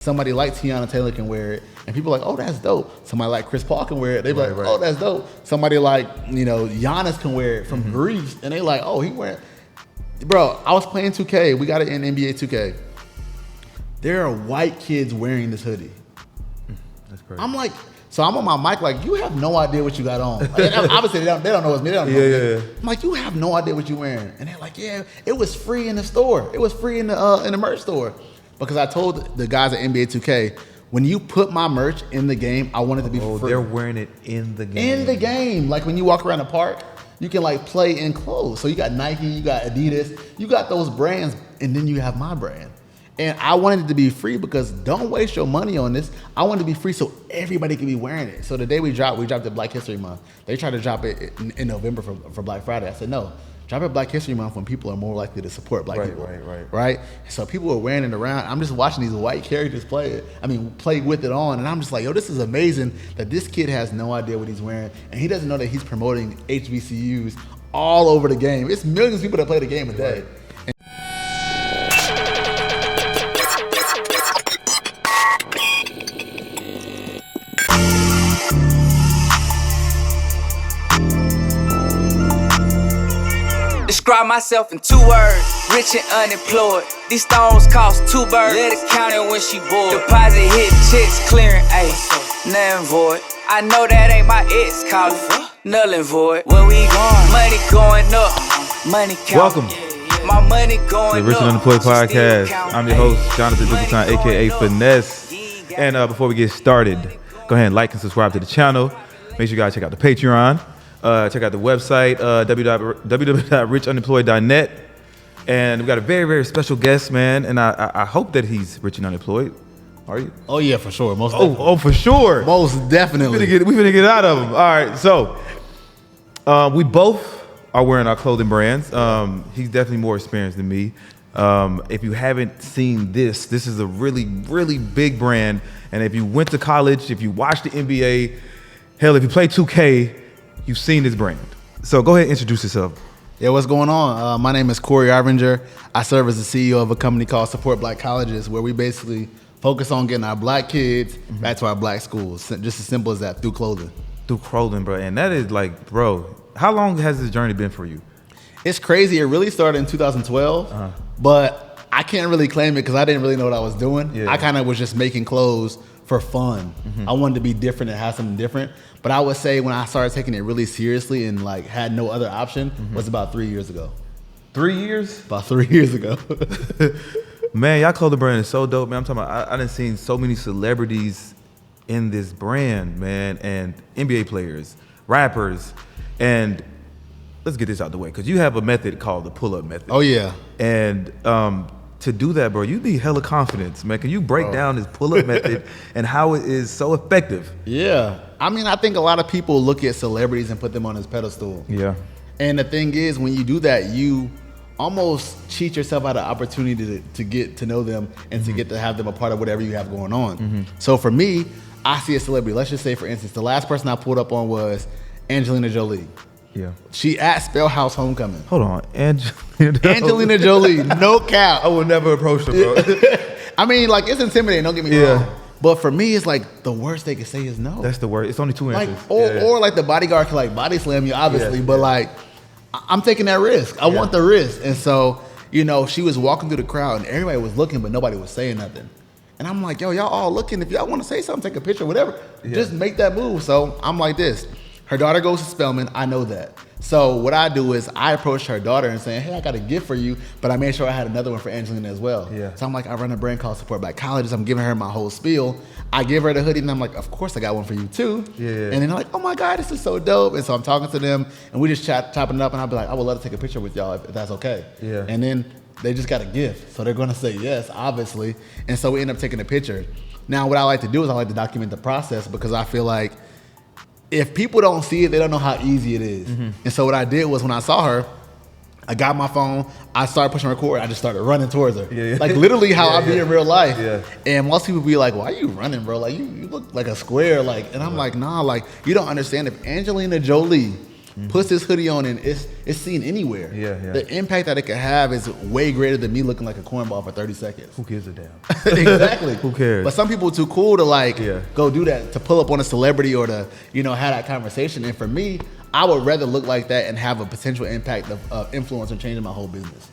Somebody like Tiana Taylor can wear it, and people are like, oh, that's dope. Somebody like Chris Paul can wear it. They be like, oh, that's dope. Somebody like, Giannis can wear it from Greece, and they like, oh, he wearing it. Bro, I was playing 2K. We got it in NBA 2K. There are white kids wearing this hoodie. That's crazy. I'm like, so I'm on my mic like, you have no idea what you got on. Like, obviously, they don't know it's me. They don't know it's me. I'm like, you have no idea what you're wearing. And they're like, yeah, it was free in the store. It was free in the merch store. Because I told the guys at NBA 2K, when you put my merch in the game, I want it to be free. They're wearing it in the game. In the game. Like when you walk around the park, you can like play in clothes. So you got Nike, you got Adidas, you got those brands, and then you have my brand. And I wanted it to be free because don't waste your money on this. I want it to be free so everybody can be wearing it. So the day we dropped it Black History Month. They tried to drop it in November for Black Friday. I said, no. Drop it Black History Month when people are more likely to support black people. Right. So people are wearing it around. I'm just watching these white characters play with it on, and I'm just like, yo, this is amazing that this kid has no idea what he's wearing, and he doesn't know that he's promoting HBCUs all over the game. It's millions of people that play the game a day. Describe myself in 2 words, rich and unemployed. These stones cost 2 birds. Let it count it when she bored. Deposit hit, checks clearing, ayy, nothing void. I know that ain't my ex calling, null and void. Where we going? Money going up, money counting. Welcome. My money going to the Rich and Unemployed podcast. I'm your host, Jonathan Dubuton, aka Finesse. And before we get started, go ahead and like and subscribe to the channel. Make sure you guys check out the Patreon. Check out the website, www.richunemployed.net. And we've got a very, very special guest, man. And I hope that he's rich and unemployed. Are you? Oh, yeah, for sure. Most definitely. Oh, for sure. Most definitely. We're going to get out of him. All right, so we both are wearing our clothing brands. He's definitely more experienced than me. If you haven't seen this is a really, really big brand. And if you went to college, if you watched the NBA, hell, if you play 2K, you've seen this brand. So go ahead and introduce yourself. Yeah, what's going on? My name is Corey Arvinger. I serve as the CEO of a company called Support Black Colleges, where we basically focus on getting our black kids back to our black schools. Just as simple as that, through clothing. Through clothing, bro. And that is like, bro, how long has this journey been for you? It's crazy. It really started in 2012, but I can't really claim it because I didn't really know what I was doing. Yeah. I kind of was just making clothes for fun. I wanted to be different and have something different. But I would say when I started taking it really seriously and like had no other option was about 3 years ago. 3 years? About 3 years ago. Man, y'all clothing brand is so dope, man. I'm talking about, I done seen so many celebrities in this brand, man, and NBA players, rappers, and let's get this out the way, because you have a method called the pull-up method. Oh, yeah. And to do that, bro, you need hella confidence, man. Can you break down this pull-up method and how it is so effective? Yeah. I mean, I think a lot of people look at celebrities and put them on this pedestal. Yeah. And the thing is, when you do that, you almost cheat yourself out of opportunity to get to know them and to get to have them a part of whatever you have going on. So for me, I see a celebrity. Let's just say, for instance, the last person I pulled up on was Angelina Jolie. Yeah. She at Spellhouse Homecoming. Hold on. Angelina Jolie, no cap. I would never approach her, bro. I mean, like, it's intimidating, don't get me wrong. But for me, it's like the worst they can say is no. That's the worst. It's only 2 like, inches. Or like the bodyguard can like body slam you, obviously. But like, I'm taking that risk. I want the risk. And so, she was walking through the crowd and everybody was looking, but nobody was saying nothing. And I'm like, yo, y'all all looking. If y'all want to say something, take a picture, whatever, just make that move. So I'm like this. Her daughter goes to Spelman. I know that. So what I do is I approach her daughter and saying, hey, I got a gift for you, but I made sure I had another one for Angelina as well. Yeah. So I'm like, I run a brand called Support Black Colleges. I'm giving her my whole spiel. I give her the hoodie and I'm like, of course I got one for you too. Yeah. And then they're like, oh my God, this is so dope. And so I'm talking to them and we just chopping it up and I'll be like, I would love to take a picture with y'all if that's okay. Yeah. And then they just got a gift. So they're going to say yes, obviously. And so we end up taking a picture. Now, what I like to do is I like to document the process because I feel like if people don't see it, they don't know how easy it is. And so what I did was when I saw her, I got my phone, I started pushing record, I just started running towards her. Like literally how I be in real life. And most people be like, why are you running, bro? Like you look like a square. Like, and I'm like, nah, like you don't understand. If Angelina Jolie puts this hoodie on and it's seen anywhere. Yeah. The impact that it could have is way greater than me looking like a cornball for 30 seconds. Who gives a damn? Exactly. Who cares? But some people are too cool to go do that, to pull up on a celebrity or to, have that conversation. And for me, I would rather look like that and have a potential impact of influence and changing my whole business.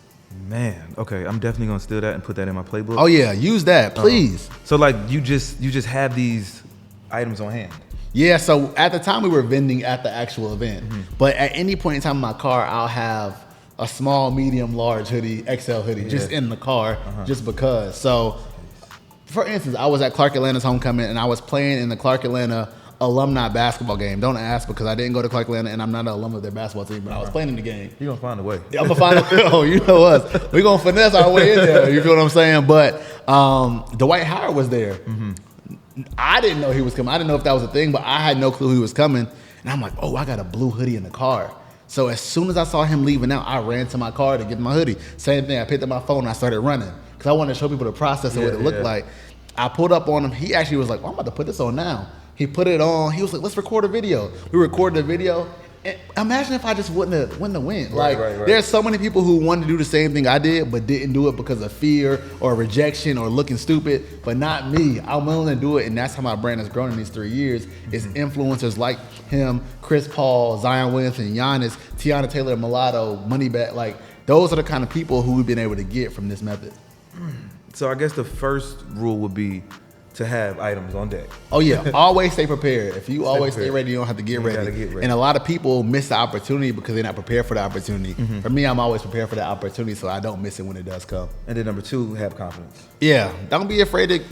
Man, okay, I'm definitely gonna steal that and put that in my playbook. Oh yeah, use that, please. So like you just have these items on hand. Yeah, so at the time we were vending at the actual event. But at any point in time in my car, I'll have a small, medium, large hoodie, XL hoodie, just in the car, just because. So for instance, I was at Clark Atlanta's homecoming and I was playing in the Clark Atlanta alumni basketball game. Don't ask because I didn't go to Clark Atlanta and I'm not an alum of their basketball team, but I was playing in the game. You're gonna find a way. I'm gonna find a way. Oh, you know us. We're gonna finesse our way in there. You feel what I'm saying? But Dwight Howard was there. I didn't know he was coming. I didn't know if that was a thing, but I had no clue he was coming. And I'm like, oh, I got a blue hoodie in the car. So as soon as I saw him leaving out, I ran to my car to get my hoodie. Same thing. I picked up my phone and I started running because I wanted to show people the process of what it looked like. I pulled up on him. He actually was like, well, I'm about to put this on now. He put it on. He was like, let's record a video. We recorded a video. And imagine if I just wouldn't have went. Like, there's so many people who wanted to do the same thing I did, but didn't do it because of fear or rejection or looking stupid, but not me. I'm willing to do it, and that's how my brand has grown in these 3 years, is influencers like him, Chris Paul, Zion Williamson, Giannis, Tiana Taylor, Mulatto, Moneybag. Like, those are the kind of people who we've been able to get from this method. So I guess the first rule would be to have items on deck. Oh yeah, always stay prepared. If you always stay ready, you don't have to get ready. And a lot of people miss the opportunity because they're not prepared for the opportunity. For me, I'm always prepared for the opportunity, so I don't miss it when it does come. And then number 2, have confidence. Yeah, don't be afraid to.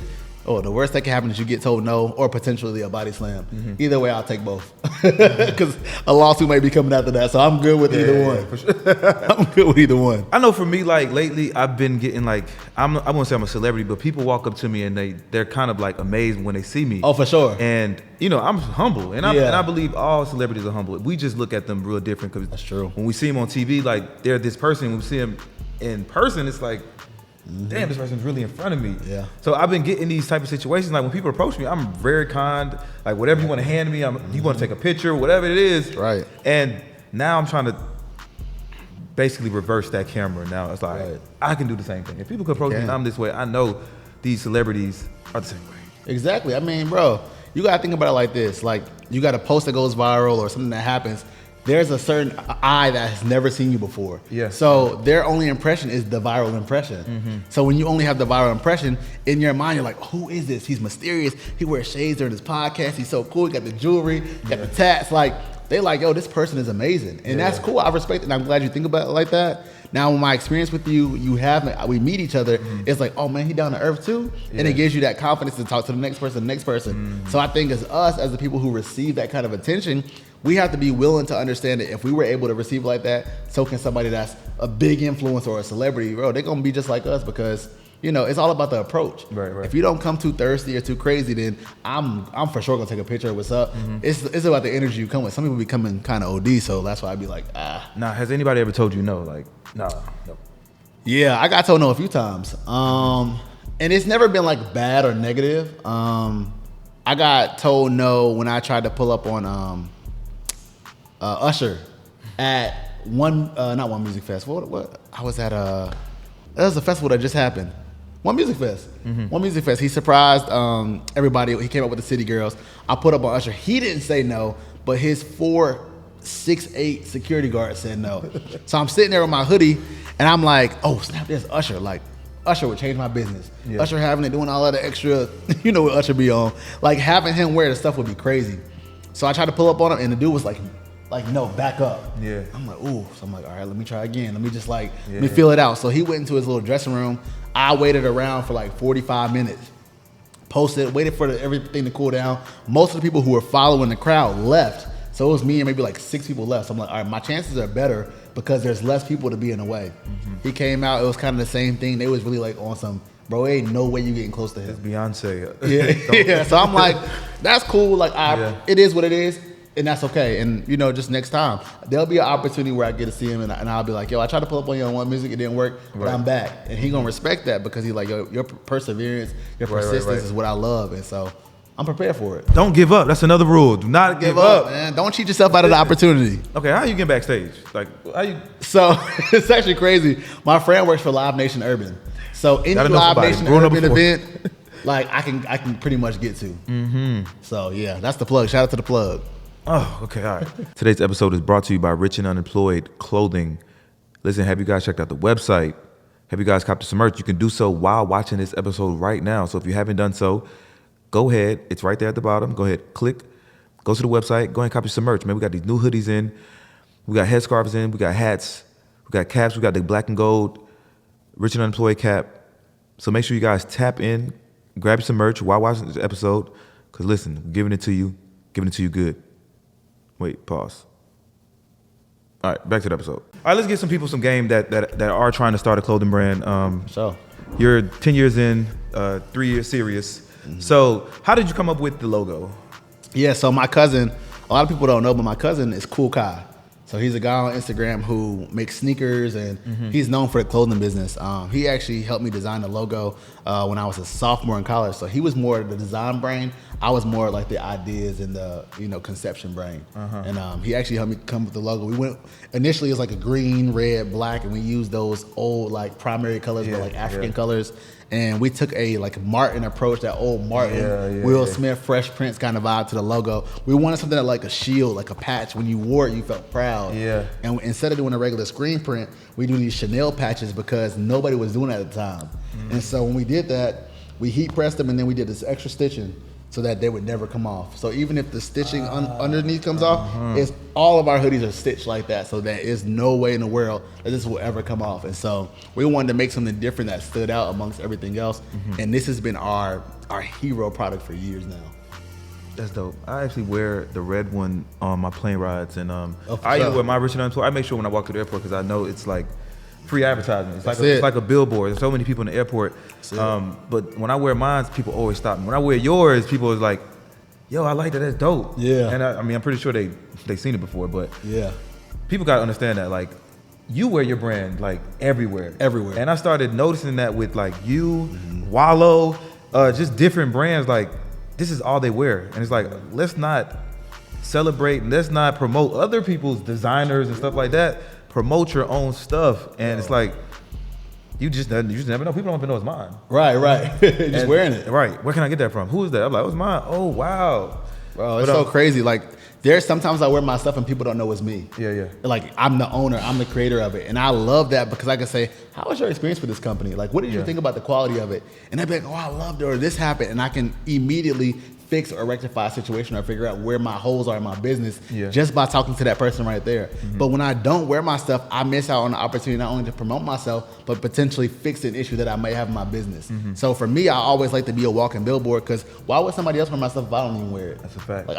Oh, the worst that can happen is you get told no or potentially a body slam. Either way, I'll take both because a lawsuit may be coming after that. So I'm good with either one. For sure. I'm good with either one. I know for me, like lately, I've been getting like I won't say I'm a celebrity, but people walk up to me and they're kind of like amazed when they see me. Oh, for sure. And I'm humble, and I believe all celebrities are humble. We just look at them real different because that's true. When we see them on TV, like they're this person. When we see them in person, it's like, damn, this person's really in front of me. Yeah. So I've been getting these type of situations. Like when people approach me, I'm very kind. Like whatever you want to hand me, you want to take a picture, whatever it is. Right. And now I'm trying to basically reverse that camera. Now it's like I can do the same thing. If people could approach me and I'm this way, I know these celebrities are the same way. Exactly. I mean, bro, you gotta think about it like this. Like you got a post that goes viral or something that happens. There's a certain eye that has never seen you before. Yeah. So their only impression is the viral impression. So when you only have the viral impression, in your mind, you're like, who is this? He's mysterious. He wears shades during his podcast. He's so cool. He got the jewelry, got the tats. Like, they like, yo, this person is amazing. And that's cool. I respect it. And I'm glad you think about it like that. Now, when my experience with you, we meet each other, it's like, oh man, he down to earth too? And it gives you that confidence to talk to the next person, So I think as the people who receive that kind of attention, we have to be willing to understand that if we were able to receive it like that, so can somebody that's a big influencer or a celebrity, bro. They're gonna be just like us because it's all about the approach. Right. If you don't come too thirsty or too crazy, then I'm for sure gonna take a picture of what's up. It's about the energy you come with. Some people be coming kind of OD, so that's why I'd be like, Now, has anybody ever told you no? Like, no. Yeah, I got told no a few times. And it's never been like bad or negative. I got told no when I tried to pull up on Usher at not one music fest. What? I was at that was a festival that just happened. One Music Fest. One Music Fest. He surprised everybody. He came up with the City Girls. I put up on Usher. He didn't say no, but his 4'6'8" security guard said no. So I'm sitting there with my hoodie, and I'm like, oh snap, there's Usher. Like, Usher would change my business. Yeah. Usher having it, doing all of the extra, what Usher be on. Like having him wear the stuff would be crazy. So I tried to pull up on him, and the dude was like, no, back up. Yeah. I'm like, ooh. So I'm like, all right, let me try again. Let me just let me feel it out. So he went into his little dressing room. I waited around for like 45 minutes. Posted, waited for everything to cool down. Most of the people who were following the crowd left. So it was me and maybe like 6 people left. So I'm like, all right, my chances are better because there's less people to be in the way. He came out, it was kind of the same thing. They was really like on some, bro, ain't no way you getting close to him. It's Beyonce. Yeah. So I'm like, that's cool. Like, it is what it is. And that's okay. And, just next time, there'll be an opportunity where I get to see him and I'll be like, yo, I tried to pull up on you on One Music, it didn't work, but I'm back. And he gonna respect that because he's like, yo, your perseverance, your persistence is what I love. And so I'm prepared for it. Don't give up. That's another rule. Do not give up, man. Don't cheat yourself out of the opportunity. Okay, how you get backstage? Like, how you? So it's actually crazy. My friend works for Live Nation Urban. So any Live Nation Urban event, like I can pretty much get to. Mm-hmm. So yeah, that's the plug. Shout out to the plug. Oh, okay, all right. Today's episode is brought to you by Rich and Unemployed Clothing. Listen, have you guys checked out the website? Have you guys copped some merch? You can do so while watching this episode right now. So if you haven't done so, go ahead. It's right there at the bottom. Go ahead, click. Go to the website. Go ahead and copy some merch. Man, we got these new hoodies in. We got headscarves in. We got hats. We got caps. We got the black and gold Rich and Unemployed cap. So make sure you guys tap in, grab some merch while watching this episode. Because listen, we're giving it to you good. Wait, pause. All right, back to the episode. All right, let's give some people some game that are trying to start a clothing brand. So you're 10 years in, 3 years serious. Mm-hmm. So how did you come up with the logo? Yeah, so my cousin, a lot of people don't know, but my cousin is Cool Kai. So he's a guy on Instagram who makes sneakers, and he's known for the clothing business. He actually helped me design the logo when I was a sophomore in college. So he was more the design brain. I was more like the ideas and the conception brain. And he actually helped me come up with the logo. We went initially it was like a green, red, black, and we used those old like primary colors, but like African colors. And we took a like Martin approach, that old Martin, Will Smith, Fresh Prince kind of vibe to the logo. We wanted something that like a shield, like a patch. When you wore it, you felt proud. Yeah. And instead of doing a regular screen print, we do these Chanel patches because nobody was doing it at the time. And so when we did that, we heat pressed them, and then we did this extra stitching so that they would never come off. So even if the stitching underneath comes off, it's all of our hoodies are stitched like that, so there is no way in the world that this will ever come off. And so we wanted to make something different that stood out amongst everything else. And this has been our hero product for years now. That's dope. I actually wear the red one on my plane rides, and I even wear my Rich and Unemployed. I make sure when I walk through the airport because I know it's like free advertising. It's like a billboard. There's so many people in the airport. But when I wear mine, people always stop me. When I wear yours, people is like, yo, I like that. That's dope. Yeah. And I mean, I'm pretty sure they seen it before, but yeah, people got to understand that like you wear your brand like everywhere. And I started noticing that with like you, Wallow, just different brands. Like this is all they wear, and it's like let's not celebrate and let's not promote other people's designers and stuff like that. Promote your own stuff, and it's like you just never know. People don't even know it's mine. Right. Just wearing it. Right. Where can I get that from? Who is that? I'm like, oh, it's mine. Oh wow, bro, it's so crazy. Like there's sometimes I wear my stuff and people don't know it's me. Yeah. Like I'm the owner, I'm the creator of it, and I love that because I can say, how was your experience with this company? Like, what did you think about the quality of it? And they'd be like, oh, I loved it, or this happened, and I can immediately fix or rectify a situation or figure out where my holes are in my business just by talking to that person right there. But when I don't wear my stuff, I miss out on the opportunity not only to promote myself, but potentially fix an issue that I may have in my business. So for me, I always like to be a walking billboard because why would somebody else wear my stuff if I don't even wear it? That's a fact. Like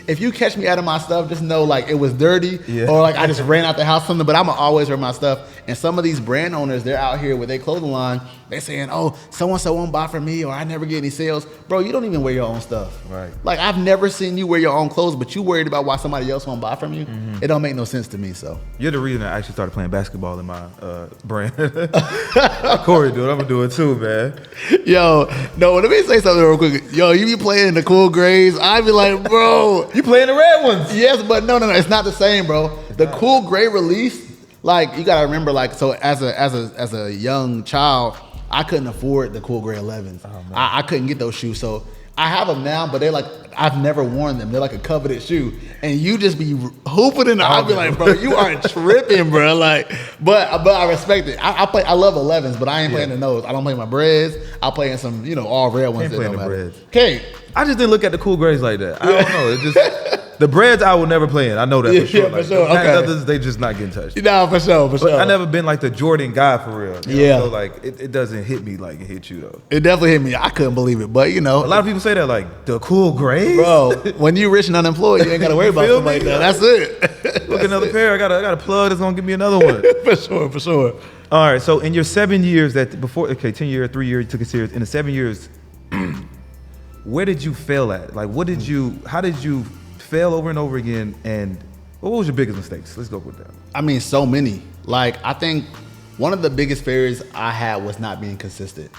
if you catch me out of my stuff, just know like it was dirty or like I just ran out the house something, but I'ma always wear my stuff. And some of these brand owners, they're out here with their clothing line, they're saying, oh, so-and-so won't buy from me or I never get any sales. Bro, you don't even wear your own stuff. Right. Like I've never seen you wear your own clothes, but you worried about why somebody else won't buy from you. It don't make no sense to me. So you're the reason I actually started playing basketball in my brand. Corey, dude, I'm gonna do it too, man. Yo, no, let me say something real quick. Yo, you be playing the cool grays. I be like, bro, you playing the red ones? Yes, but no, it's not the same, bro. The cool gray release, like you gotta remember, like so as a young child, I couldn't afford the cool gray 11s. I couldn't get those shoes, so I have them now, but they're like I've never worn them. They're like a coveted shoe, and you just be hooping in the. I'll be like, bro, you are tripping, bro. Like, but I respect it. I love 11s, but I ain't playing in those. I don't play my breads. I play in some all red ones. Ain't playing the breads. Okay, I just didn't look at the cool grays like that. I don't know. It just. The breads I will never play in. I know that for sure. For sure. Okay. Others, they just not getting touched. No, for sure. But I never been like the Jordan guy for real. You know? So like it doesn't hit me like it hit you though. It definitely hit me. I couldn't believe it, but a lot of people say that like the cool grays. Bro, when you rich and unemployed, you ain't gotta worry about something like that. That's it. Look, another pair. I got a plug that's gonna give me another one. For sure. All right. So in your 7 years 10 year, 3 years, you took it serious. In the 7 years, where did you fail at? Like, how did you fail over and over again, and what was your biggest mistakes? Let's go with that. I mean, so many. Like, I think one of the biggest failures I had was not being consistent.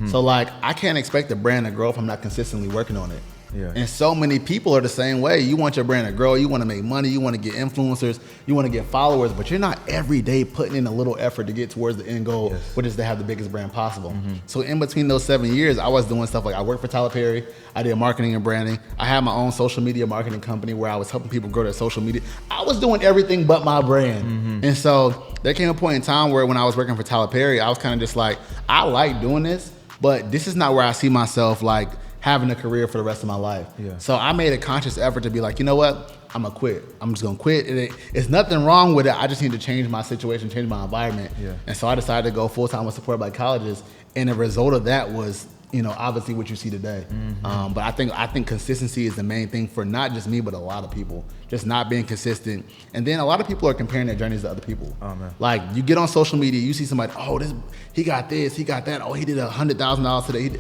So like, I can't expect the brand to grow if I'm not consistently working on it. Yeah. And so many people are the same way. You want your brand to grow, you want to make money, you want to get influencers, you want to get followers, but you're not every day putting in a little effort to get towards the end goal, which is to have the biggest brand possible. So in between those 7 years, I was doing stuff like I worked for Tyler Perry, I did marketing and branding. I had my own social media marketing company where I was helping people grow their social media. I was doing everything but my brand. And so there came a point in time where when I was working for Tyler Perry, I was kind of just like, I like doing this, but this is not where I see myself like having a career for the rest of my life. So I made a conscious effort to be like, you know what? I'm gonna quit. I'm just gonna quit. It's nothing wrong with it. I just need to change my situation, change my environment. And so I decided to go full-time with Support Black Colleges. And the result of that was, you know, obviously what you see today. But I think consistency is the main thing for not just me, but a lot of people. Just not being consistent. And then a lot of people are comparing their journeys to other people. Oh, man. Like, you get on social media, you see somebody, oh, he got this, he got that. Oh, he did $100,000 today.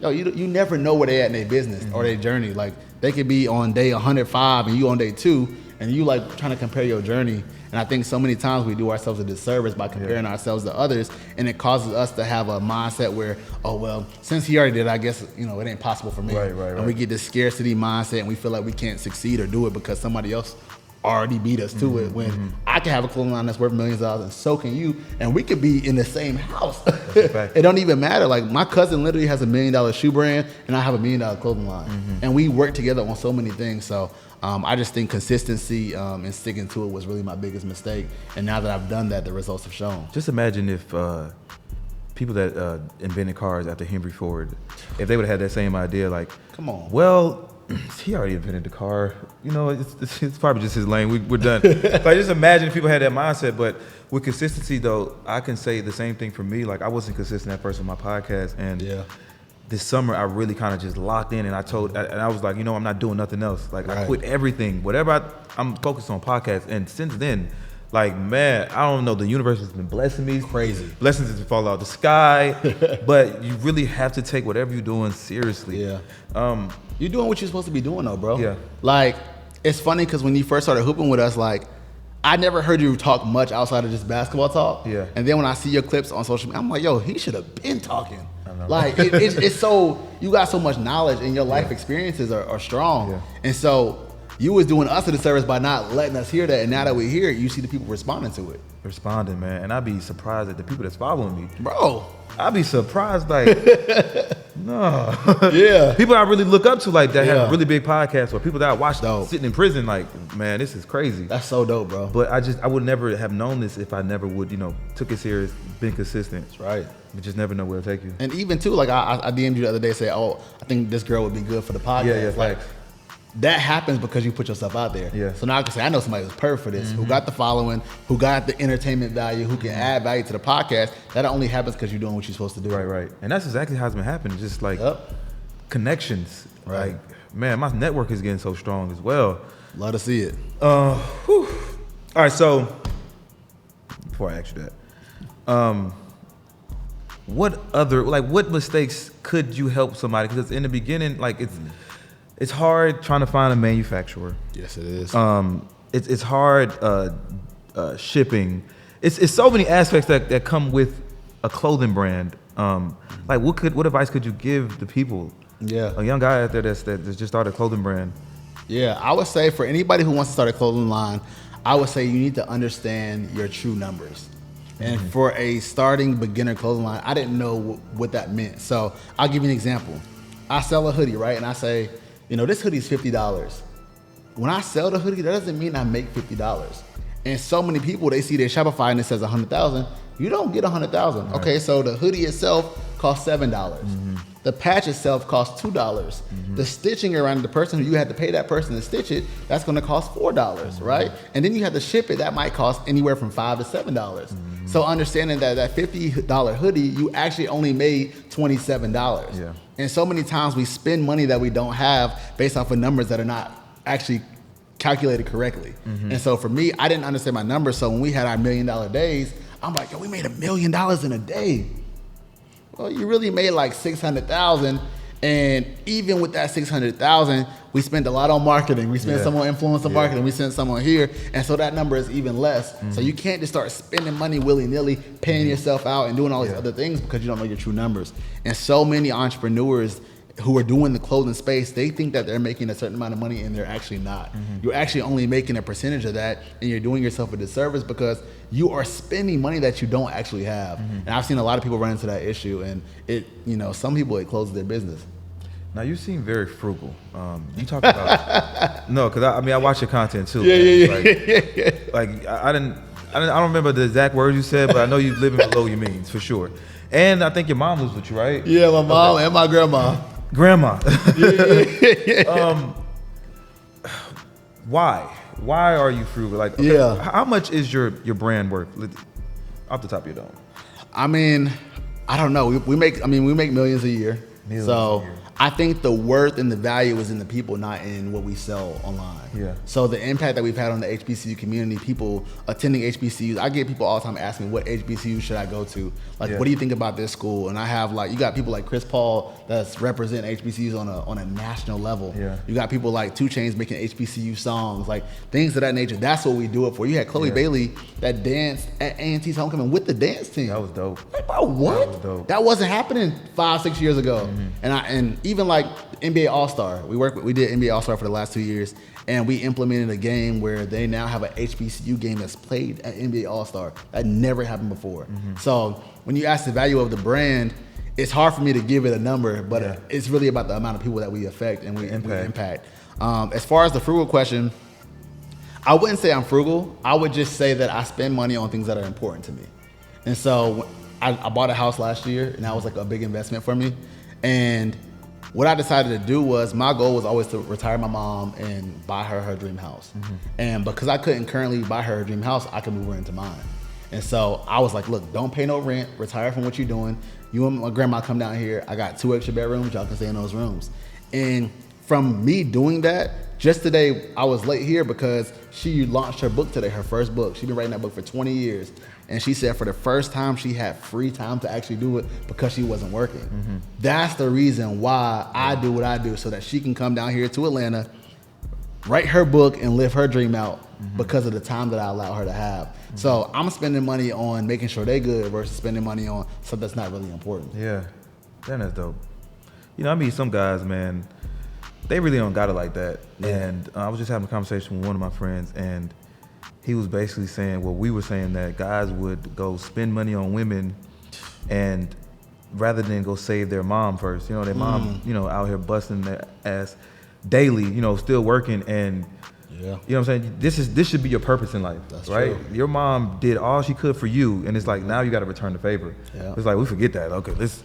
Yo, you never know where they at in their business or their journey. Like, they could be on day 105 and you on day 2, and you like trying to compare your journey. And I think so many times we do ourselves a disservice by comparing ourselves to others, and it causes us to have a mindset where, oh, well, since he already did it, I guess, you know, it ain't possible for me. And we get this scarcity mindset, and we feel like we can't succeed or do it because somebody else already beat us to it, when I can have a clothing line that's worth millions of dollars, and so can you, and we could be in the same house. It don't even matter. Like, my cousin literally has $1 million shoe brand, and I have $1 million clothing line, and we work together on so many things. So I just think consistency and sticking to it was really my biggest mistake, and now that I've done that, the results have shown. Just imagine if people that invented cars after Henry Ford, if they would have had that same idea, like, come on, well, he already invented the car. You know, it's probably just his lane. We're done. Like, just imagine if people had that mindset. But with consistency, though, I can say the same thing for me. Like, I wasn't consistent at first with my podcast, and this summer I really kind of just locked in, and I was like, you know, I'm not doing nothing else. Like, I quit everything, whatever. I'm focused on podcasts, and since then, like, man, I don't know, the universe has been blessing me. Crazy. Blessings have fallen out the sky. But you really have to take whatever you're doing seriously. You're doing what you're supposed to be doing, though, bro. Yeah. Like, it's funny because when you first started hooping with us, like, I never heard you talk much outside of just basketball talk. And then when I see your clips on social media, I'm like, yo, he should have been talking. Like, it's so, you got so much knowledge, and your life experiences are strong. And so you was doing us a disservice by not letting us hear that, and now that we hear it, you see the people responding to it. Responding, man. And I'd be surprised at the people that's following me. Bro. I'd be surprised, like, no. People I really look up to, like, that have really big podcasts, or people that I watch sitting in prison, like, man, this is crazy. That's so dope, bro. But I would never have known this if I never would, you know, took it serious, been consistent. That's right. You just never know where it'll take you. And even, too, like, I DM'd you the other day, say, oh, I think this girl would be good for the podcast. Like, that happens because you put yourself out there. So now I can say, I know somebody who's perfect for this, who got the following, who got the entertainment value, who can add value to the podcast. That only happens because you're doing what you're supposed to do. Right. And that's exactly how it's been happening. Just like connections. Like, man, my network is getting so strong as well. Love to see it. All right, so before I ask you that, what mistakes could you help somebody? Because in the beginning, like, it's hard trying to find a manufacturer. Yes, it is. It's hard shipping. It's so many aspects that come with a clothing brand. Like, what advice could you give the people? A young guy out there that's just started a clothing brand. I would say for anybody who wants to start a clothing line, I would say you need to understand your true numbers. And for a starting beginner clothing line, I didn't know what that meant. So I'll give you an example. I sell a hoodie, right? And I say, you know, this hoodie's $50. When I sell the hoodie, that doesn't mean I make $50. And so many people, they see their Shopify and it says 100,000. You don't get 100,000. Okay, so the hoodie itself costs $7. The patch itself costs $2. The stitching around the person who you had to pay that person to stitch it, that's going to cost $4, right? And then you have to ship it. That might cost anywhere from $5 to $7. So understanding that $50 hoodie, you actually only made $27. And so many times we spend money that we don't have based off of numbers that are not actually calculated correctly. And so for me, I didn't understand my numbers. So when we had our $1 million days, I'm like, yo, we made $1 million in a day. Well, you really made like 600,000, And even with that 600,000, we spent a lot on marketing. We spent some on influencer marketing. We spent some on here. And so that number is even less. So you can't just start spending money willy-nilly, paying yourself out and doing all these other things because you don't know your true numbers. And so many entrepreneurs who are doing the clothing space, they think that they're making a certain amount of money and they're actually not. You're actually only making a percentage of that, and you're doing yourself a disservice because you are spending money that you don't actually have. And I've seen a lot of people run into that issue, and some people, it closes their business. Now you seem very frugal. You talk about no, because I watch your content too. Like I don't remember the exact words you said, but I know you living below your means for sure. And I think your mom lives with you, right? Yeah, my mom and my grandma. Why are you frugal? Like, how much is your brand worth off the top of your dome? I mean, I don't know. We make millions a year. I think the worth and the value is in the people, not in what we sell online. Yeah. So the impact that we've had on the HBCU community, people attending HBCUs, I get people all the time asking, what HBCU should I go to? Like, what do you think about this school? And I have you got people like Chris Paul that's represent HBCUs on a national level. Yeah. You got people like 2 Chainz making HBCU songs, like things of that nature. That's what we do it for. You had Chloe Bailey that danced at A&T's homecoming with the dance team. That was dope. Like, bro, what? That was dope. That wasn't happening 5-6 years ago. And even like NBA All-Star, we did NBA All-Star for the last 2 years, and we implemented a game where they now have an HBCU game that's played at NBA All-Star. That never happened before. So when you ask the value of the brand, it's hard for me to give it a number, but it's really about the amount of people that we affect and we impact. As far as the frugal question, I wouldn't say I'm frugal. I would just say that I spend money on things that are important to me. And so I bought a house last year, and that was like a big investment for me. And what I decided to do was, my goal was always to retire my mom and buy her dream house. And because I couldn't currently buy her dream house, I could move her into mine. And so I was like, look, don't pay no rent, retire from what you're doing. You and my grandma come down here. I got 2 extra bedrooms, y'all can stay in those rooms. And from me doing that, just today, I was late here because she launched her book today, her first book. She's been writing that book for 20 years. And she said for the first time, she had free time to actually do it because she wasn't working. That's the reason why I do what I do, so that she can come down here to Atlanta, write her book, and live her dream out because of the time that I allow her to have. So I'm spending money on making sure they good versus spending money on something that's not really important. Yeah, that's dope. I meet some guys, man, they really don't got it like that. And I was just having a conversation with one of my friends, and he was basically saying, we were saying that guys would go spend money on women, and rather than go save their mom first. Their mom, out here busting their ass daily, still working, and you know what I'm saying? This should be your purpose in life. That's right? True. Your mom did all she could for you, and it's like, now you got to return the favor. Yeah. It's like, we forget that. Okay, this,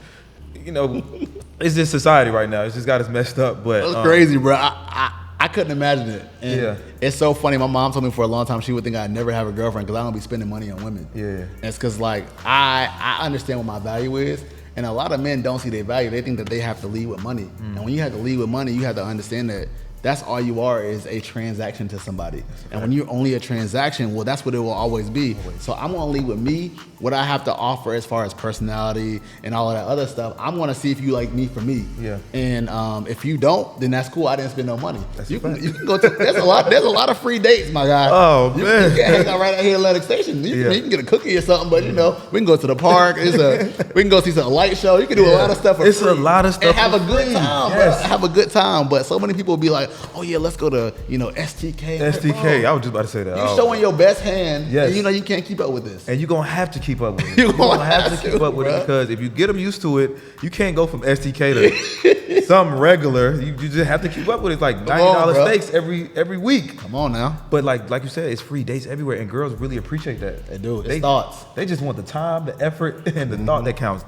it's just society right now. It's just got us messed up. But that's crazy, bro. I couldn't imagine it. And it's so funny. My mom told me for a long time she would think I'd never have a girlfriend because I don't be spending money on women. Yeah. And it's because I understand what my value is. And a lot of men don't see their value. They think that they have to lead with money. And when you have to lead with money, you have to understand that that's all you are, is a transaction to somebody. And when you're only a transaction, well, that's what it will always be. So I'm gonna lead with me, what I have to offer as far as personality and all of that other stuff. I'm gonna see if you like me for me. Yeah. And if you don't, then that's cool. I didn't spend no money. You can go to, there's a lot of free dates, my guy. Oh, man. You can hang out right out here at Atlantic Station. You can get a cookie or something, but we can go to the park. We can go see some light show. You can do a lot of stuff for free. A lot of stuff. And have a good time. Yes. Have a good time. But so many people be like, oh yeah, let's go to STK. STK, I was just about to say that. You showing your best hand, and you can't keep up with this. And you're going to have to keep up with it. You're going to have to keep up with it, because if you get them used to it, you can't go from STK to something regular. You just have to keep up with it. It's like $90 steaks every week. Come on now. But like you said, it's free dates everywhere, and girls really appreciate that. They do. It's thoughts. They just want the time, the effort, and the thought that counts.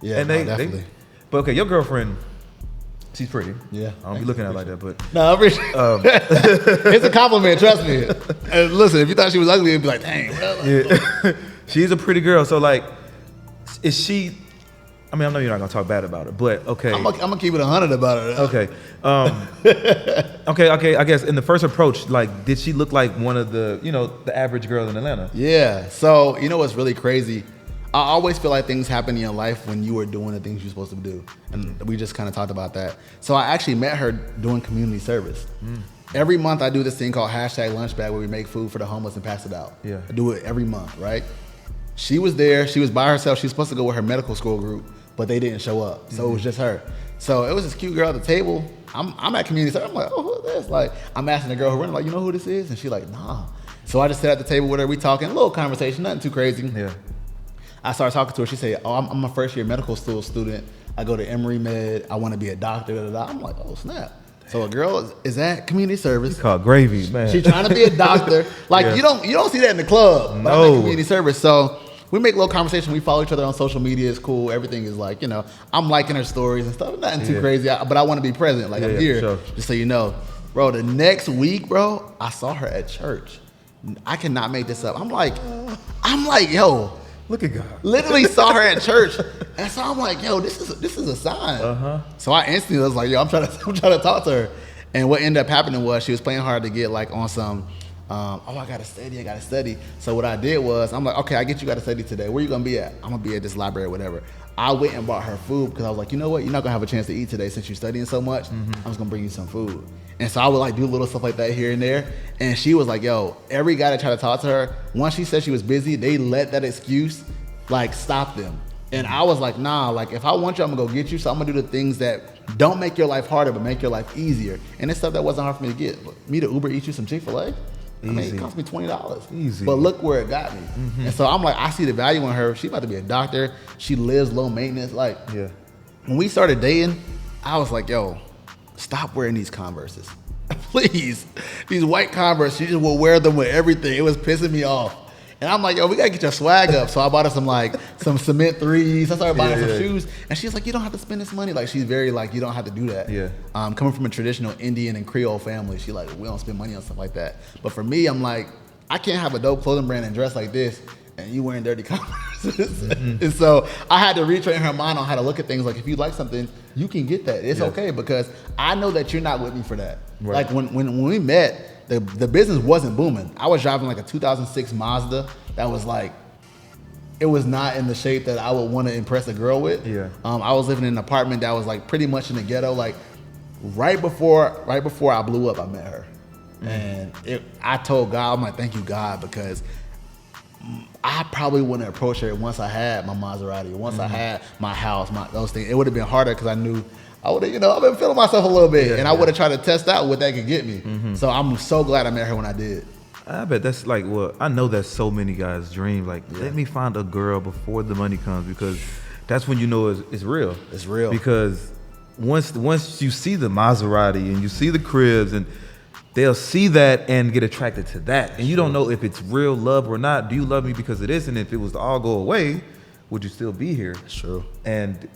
Yeah, and definitely. But okay, your girlfriend, she's pretty. Yeah. I don't be looking at her like that, but. No, I appreciate it's a compliment, trust me. And listen, if you thought she was ugly, you'd be like, dang. Yeah. She's a pretty girl. So, is she, I know you're not going to talk bad about her, but okay. I'm going to keep it 100 about her. Okay. Okay, I guess in the first approach, did she look like one of the, the average girl in Atlanta? Yeah. So, what's really crazy? I always feel like things happen in your life when you are doing the things you're supposed to do. And we just kind of talked about that. So I actually met her doing community service. Every month I do this thing called #lunchbag where we make food for the homeless and pass it out. Yeah. I do it every month, right? She was there. She was by herself. She was supposed to go with her medical school group, but they didn't show up. So it was just her. So it was this cute girl at the table. I'm at community service. I'm like, oh, who is this? Like, I'm asking the girl who ran, like, you know who this is? And she's like, nah. So I just sat at the table with her. We talking, a little conversation, nothing too crazy. Yeah. I started talking to her. She said, oh, I'm a first year medical school student. I go to Emory Med. I want to be a doctor. Da, da, da. I'm like, oh, snap. So a girl is at community service. It's called gravy, man. She's trying to be a doctor. Like, Yeah. you don't see that in the club. But I'm No. at community service. So we make a little conversation. We follow each other on social media. It's cool. Everything is like, you know, I'm liking her stories and stuff. Nothing too Yeah. crazy. But I want to be present. Like, Yeah, I'm yeah, here. sure. Just so you know. Bro, the next week, bro, I saw her at church. I cannot make this up. I'm like, yo. Look at God. Literally saw her at church, and so I'm like, "Yo, this is a sign." So I instantly was like, "Yo, I'm trying to talk to her." And what ended up happening was she was playing hard to get like on some, I gotta study. So what I did was I'm like, "Okay, I get you gotta study today. Where you gonna be at? I'm gonna be at this library, or whatever." I went and bought her food because I was like, you know what? You're not gonna have a chance to eat today since you're studying so much. I'm just gonna bring you some food. And so I would like do little stuff like that here and there. And she was like, yo, every guy that tried to talk to her, once she said she was busy, they let that excuse like stop them. And I was like, nah, like if I want you, I'm gonna go get you. So I'm gonna do the things that don't make your life harder, but make your life easier. And it's stuff that wasn't hard for me to get. But me to Uber eat you some Chick-fil-A, I mean, it cost me $20. Easy. But look where it got me. And so I'm like, I see the value in her. She about to be a doctor. She lives low maintenance. Like, Yeah. when we started dating, I was like, yo, stop wearing these Converses. Please. These white Converse, she just will wear them with everything. It was pissing me off. And I'm like, yo, we gotta get your swag up. So I bought her some cement threes. I started buying her some shoes. And she's like, you don't have to spend this money. Like, she's very like, you don't have to do that. Yeah. Coming from a traditional Indian and Creole family, she like, we don't spend money on stuff like that. But for me, I'm like, I can't have a dope clothing brand and dress like this and you wearing dirty Converses. And so I had to retrain her mind on how to look at things. Like, if you like something, you can get that. It's okay, because I know that you're not with me for that. Right. Like when we met, the business wasn't booming. I was driving like a 2006 Mazda that was like, it was not in the shape that I would want to impress a girl with. Yeah. I was living in an apartment that was like pretty much in the ghetto. Like right before I blew up, I met her. And I told God, I'm like, thank you, God, because I probably wouldn't approach her once I had my Maserati, once I had my house, those things. It would have been harder because I knew I would have, I've been feeling myself a little bit, and I would have tried to test out what that could get me. So I'm so glad I met her when I did. I bet that's like, well, I know that's so many guys' dream. Like, let me find a girl before the money comes, because that's when you know it's real. It's real. Because once you see the Maserati and you see the cribs, and they'll see that and get attracted to that. And you don't know if it's real love or not. Do you love me because of this? And if it was to all go away, would you still be here? That's true. And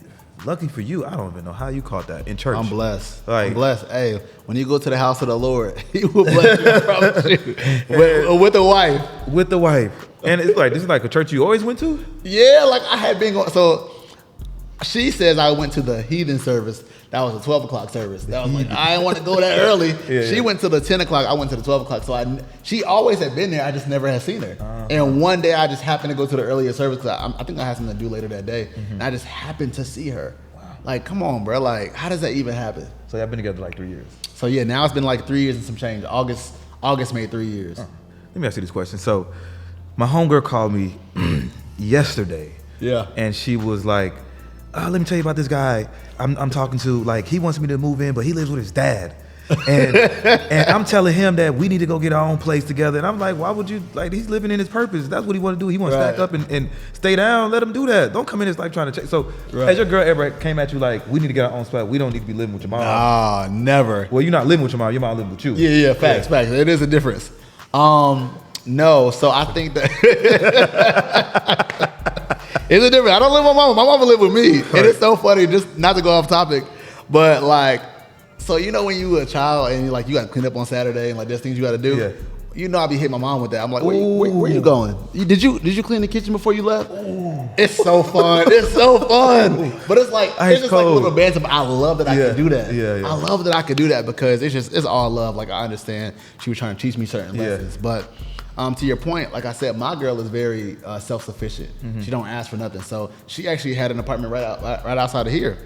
lucky for you, I don't even know how you caught that in church. I'm blessed. Like, I'm blessed. Hey, when you go to the house of the Lord, He will bless you. I promise you. With a wife. With the wife. And it's like, this is like a church you always went to? Yeah, like I had been going. So she says I went to the heathen service. That was a 12 o'clock service. That was like, I didn't want to go that early. She went to the 10 o'clock. I went to the 12 o'clock. So she always had been there. I just never had seen her. And one day I just happened to go to the earlier service because I think I had something to do later that day. And I just happened to see her. Wow. Like, come on, bro. Like, how does that even happen? So y'all been together like 3 years. So yeah, now it's been like 3 years and some change. August made 3 years. Let me ask you this question. So my homegirl called me yesterday. Yeah. And she was like, let me tell you about this guy I'm talking to. Like, he wants me to move in, but he lives with his dad. And I'm telling him that we need to go get our own place together. And I'm like, why would you? Like, he's living in his purpose. That's what he want to do. He want to stack up and stay down. Let him do that. Don't come in. It's like trying to check. So has your girl ever came at you like, we need to get our own spot. We don't need to be living with your mom? Nah, never. Well, you're not living with your mom. Your mom living with you. Yeah, facts. It is a difference. No, so I think that it's a difference. I don't live with my mama. My mama live with me. Right. And it's so funny, just not to go off topic, but like, so when you a child and you got to clean up on Saturday and like there's things you got to do. Yeah. I be hitting my mom with that. I'm like, where you going? Did you clean the kitchen before you left? Ooh. It's so fun. It's so fun. But it's like it's just like a little banter. But I love that I could do that. Yeah. I love that I could do that because it's all love. Like, I understand she was trying to teach me certain lessons, but To your point, like I said, my girl is very self-sufficient. She don't ask for nothing. So she actually had an apartment right outside of here,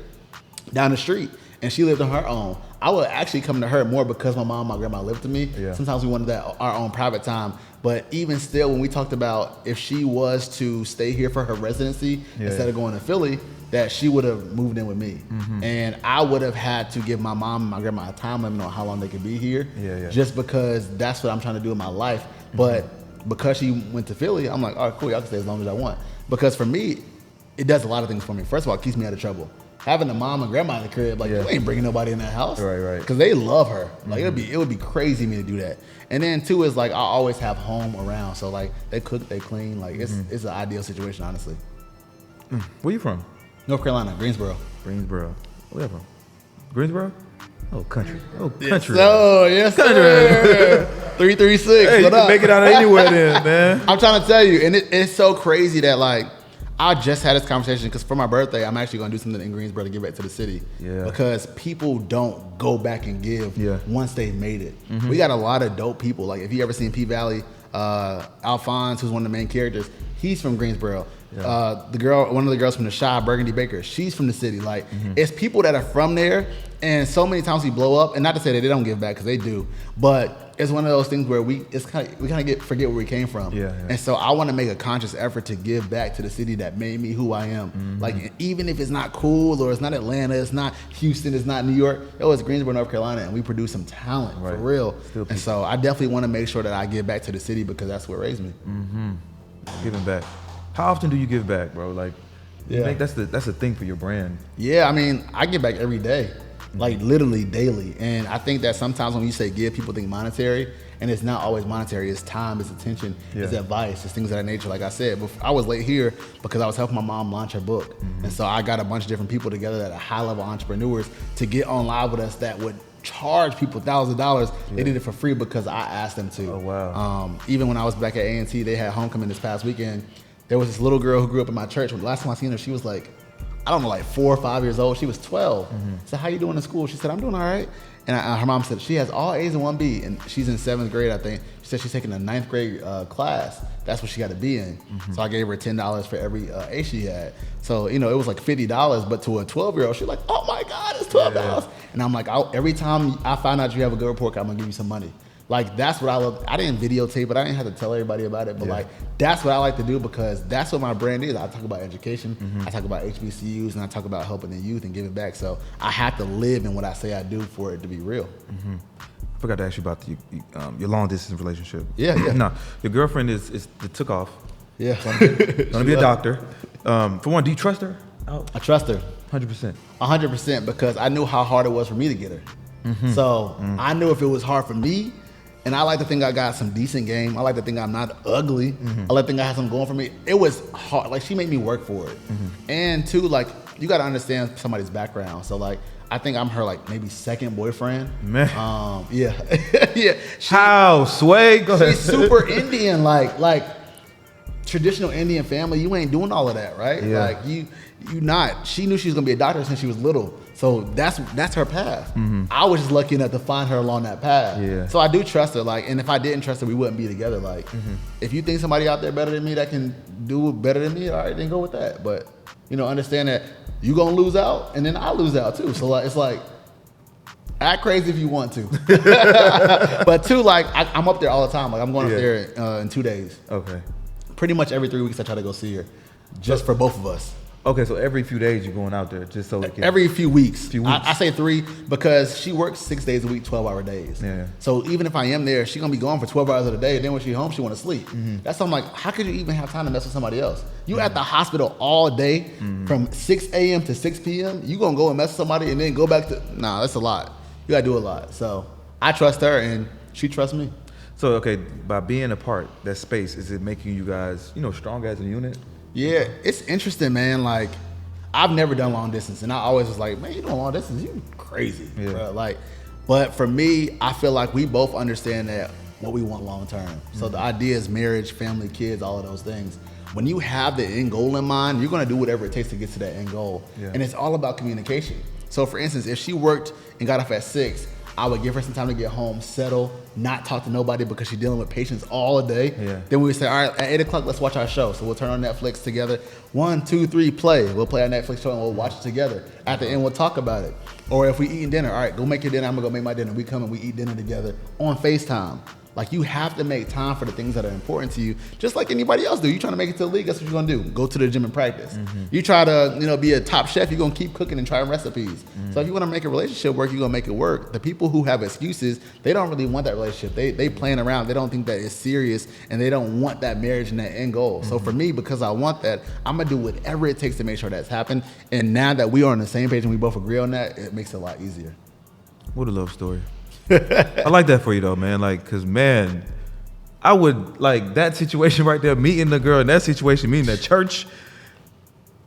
down the street, and she lived on her own. I would actually come to her more because my mom and my grandma lived with me. Yeah. Sometimes we wanted our own private time. But even still, when we talked about if she was to stay here for her residency instead of going to Philly, that she would have moved in with me. And I would have had to give my mom and my grandma a time limit on how long they could be here, just because that's what I'm trying to do in my life. But because she went to Philly, I'm like, all right, cool, y'all can stay as long as I want. Because for me, it does a lot of things for me. First of all, it keeps me out of trouble. Having a mom and grandma in the crib, like, you ain't bringing nobody in that house. Right. Because they love her. Like, it would be crazy of me to do that. And then two is like, I always have home around. So like, they cook, they clean. Like, it's an ideal situation, honestly. Where you from? North Carolina, Greensboro. Where you from? Greensboro? Oh, country. Yes, sir. 336. Hey, you what can up? make it out of anywhere then, man. I'm trying to tell you, and it's so crazy that like, I just had this conversation because for my birthday, I'm actually going to do something in Greensboro to give back to the city. Yeah. Because people don't go back and give once they've made it. We got a lot of dope people. Like if you ever seen P-Valley, Alphonse, who's one of the main characters, he's from Greensboro. Yeah. One of the girls from the Shy, Burgundy Baker, she's from the city. Like it's people that are from there, and so many times we blow up. And not to say that they don't give back, because they do, but it's one of those things where we kind of forget where we came from. And so I want to make a conscious effort to give back to the city that made me who I am. Like even if it's not cool, or it's not Atlanta, it's not Houston, it's not New York, it's Greensboro, North Carolina, and we produce some talent for real. And so I definitely want to make sure that I give back to the city because that's what raised me. Giving back. How often do you give back, bro? Like, I think that's the thing for your brand. Yeah, I mean, I give back every day, like literally daily. And I think that sometimes when you say give, people think monetary, and it's not always monetary. It's time, it's attention, it's advice, it's things of that nature. Like I said, I was late here because I was helping my mom launch her book. And so I got a bunch of different people together that are high-level entrepreneurs to get on live with us that would charge people thousands of dollars. They did it for free because I asked them to. Oh, wow. Even when I was back at A&T, they had homecoming this past weekend. There was this little girl who grew up in my church. When the last time I seen her, she was like, I don't know, like 4 or 5 years old. She was 12. I said, how you doing in school? She said, I'm doing all right. And her mom said, she has all A's and 1 B, and she's in 7th grade, I think. She said she's taking a 9th grade class. That's what she got to be in. So I gave her $10 for every A she had. So, it was like $50, but to a 12-year-old, she's like, oh my God, it's $12. And I'm like, every time I find out you have a good report, I'm gonna give you some money. Like, that's what I love. I didn't videotape it. I didn't have to tell everybody about it. But, like, that's what I like to do because that's what my brand is. I talk about education. I talk about HBCUs. And I talk about helping the youth and giving back. So I have to live in what I say I do for it to be real. I forgot to ask you about your long-distance relationship. Yeah. No, your girlfriend is the Takeoff. Yeah. Gonna be a doctor. For one, do you trust her? I trust her. 100%. 100% because I knew how hard it was for me to get her. So I knew if it was hard for me, and I like to think I got some decent game. I like to think I'm not ugly. I like to think I have something going for me. It was hard. Like, she made me work for it. And two, like, you got to understand somebody's background. So, like, I think I'm her, like, maybe second boyfriend. Man. Yeah. How? Sway? Go ahead. She's super Indian, like traditional Indian family. You ain't doing all of that, right? Yeah. Like, you not. She knew she was going to be a doctor since she was little. So that's her path. I was just lucky enough to find her along that path. Yeah. So I do trust her. Like, and if I didn't trust her, we wouldn't be together. Like, if you think somebody out there better than me that can do better than me, all right, then go with that. But understand that you gonna lose out, and then I lose out too. So like, it's like, act crazy if you want to. But two, like, I'm up there all the time. Like, I'm going up there in 2 days. Okay. Pretty much every 3 weeks I try to go see her, just for both of us. Okay, so every few days you're going out there just so it can... Every few weeks. Few weeks. I say 3 because she works 6 days a week, 12-hour days. Yeah. So even if I am there, she's going to be gone for 12 hours of the day. Then when she's home, she want to sleep. That's something like, how could you even have time to mess with somebody else? You at the hospital all day from 6 a.m. to 6 p.m. You going to go and mess with somebody and then go back to... Nah, that's a lot. You got to do a lot. So I trust her and she trusts me. So, okay, by being apart, that space, is it making you guys, strong as a unit? Yeah, it's interesting, man. Like, I've never done long distance, and I always was like, man, you doing long distance? You crazy, bro. Like, but for me, I feel like we both understand that what we want long term. So the idea is marriage, family, kids, all of those things. When you have the end goal in mind, you're gonna do whatever it takes to get to that end goal. And it's all about communication. So for instance, if she worked and got off at 6, I would give her some time to get home, settle, not talk to nobody because she's dealing with patients all day. Yeah. Then we would say, all right, at 8 o'clock, let's watch our show. So we'll turn on Netflix together. 1, 2, 3, play. We'll play our Netflix show and we'll watch it together. At the end, we'll talk about it. Or if we eating dinner, all right, go make your dinner. I'm gonna go make my dinner. We come and we eat dinner together on FaceTime. Like, you have to make time for the things that are important to you, just like anybody else do. You trying to make it to the league, that's what you're gonna do. Go to the gym and practice. You try to, be a top chef, you're gonna keep cooking and trying recipes. So if you wanna make a relationship work, you're gonna make it work. The people who have excuses, they don't really want that relationship. They playing around, they don't think that it's serious, and they don't want that marriage and that end goal. So for me, because I want that, I'm gonna do whatever it takes to make sure that's happened. And now that we are on the same page and we both agree on that, it makes it a lot easier. What a love story. I like that for you though, man. Like, cause man, I would like that situation right there, meeting the girl in that situation, meeting at church,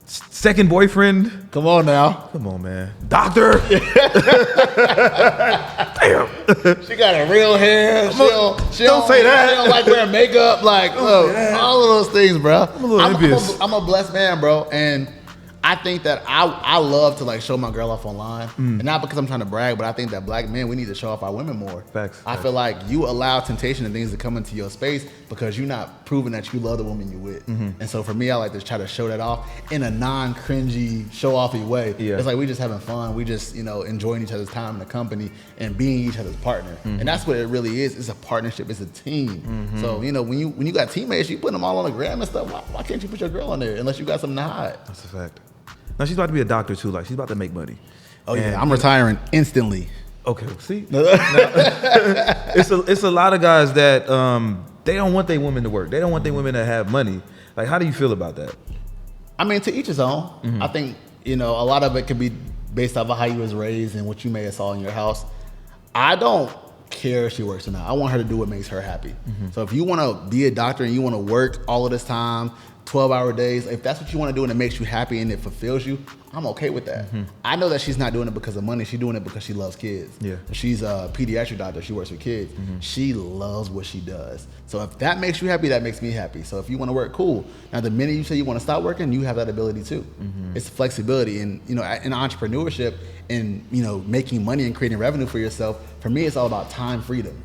second boyfriend. Come on now. Come on, man. Doctor. Damn. She got a real hair. She don't say that. She don't like wearing makeup. Like, look, all of those things, bro. I'm a little envious. I'm a blessed man, bro. And I think that I love to like show my girl off online, and not because I'm trying to brag, but I think that black men, we need to show off our women more. Facts. I feel like you allow temptation and things to come into your space because you're not proving that you love the woman you're with. And so for me, I like to try to show that off in a non-cringy, show-offy way. Yeah. It's like we just having fun. We just, enjoying each other's time in the company and being each other's partner. And that's what it really is. It's a partnership. It's a team. So, when you got teammates, you put them all on the gram and stuff. Why can't you put your girl on there unless you got something to hide? That's a fact. Now she's about to be a doctor too. Like, she's about to make money. Oh yeah, I'm retiring instantly. Okay, see, it's a lot of guys that they don't want their women to work. They don't want their women to have money. Like, how do you feel about that? I mean, to each his own. I think a lot of it can be based off of how you was raised and what you may have saw in your house. I don't care if she works or not. I want her to do what makes her happy. So if you want to be a doctor and you want to work all of this time, 12-hour days, if that's what you want to do and it makes you happy and it fulfills you, I'm okay with that. I know that she's not doing it because of money. She's doing it because she loves kids. Yeah. She's a pediatric doctor. She works with kids. She loves what she does. So if that makes you happy, that makes me happy. So if you want to work, cool. Now, the minute you say you want to stop working, you have that ability too. It's flexibility. And, in entrepreneurship and, making money and creating revenue for yourself, for me, it's all about time freedom.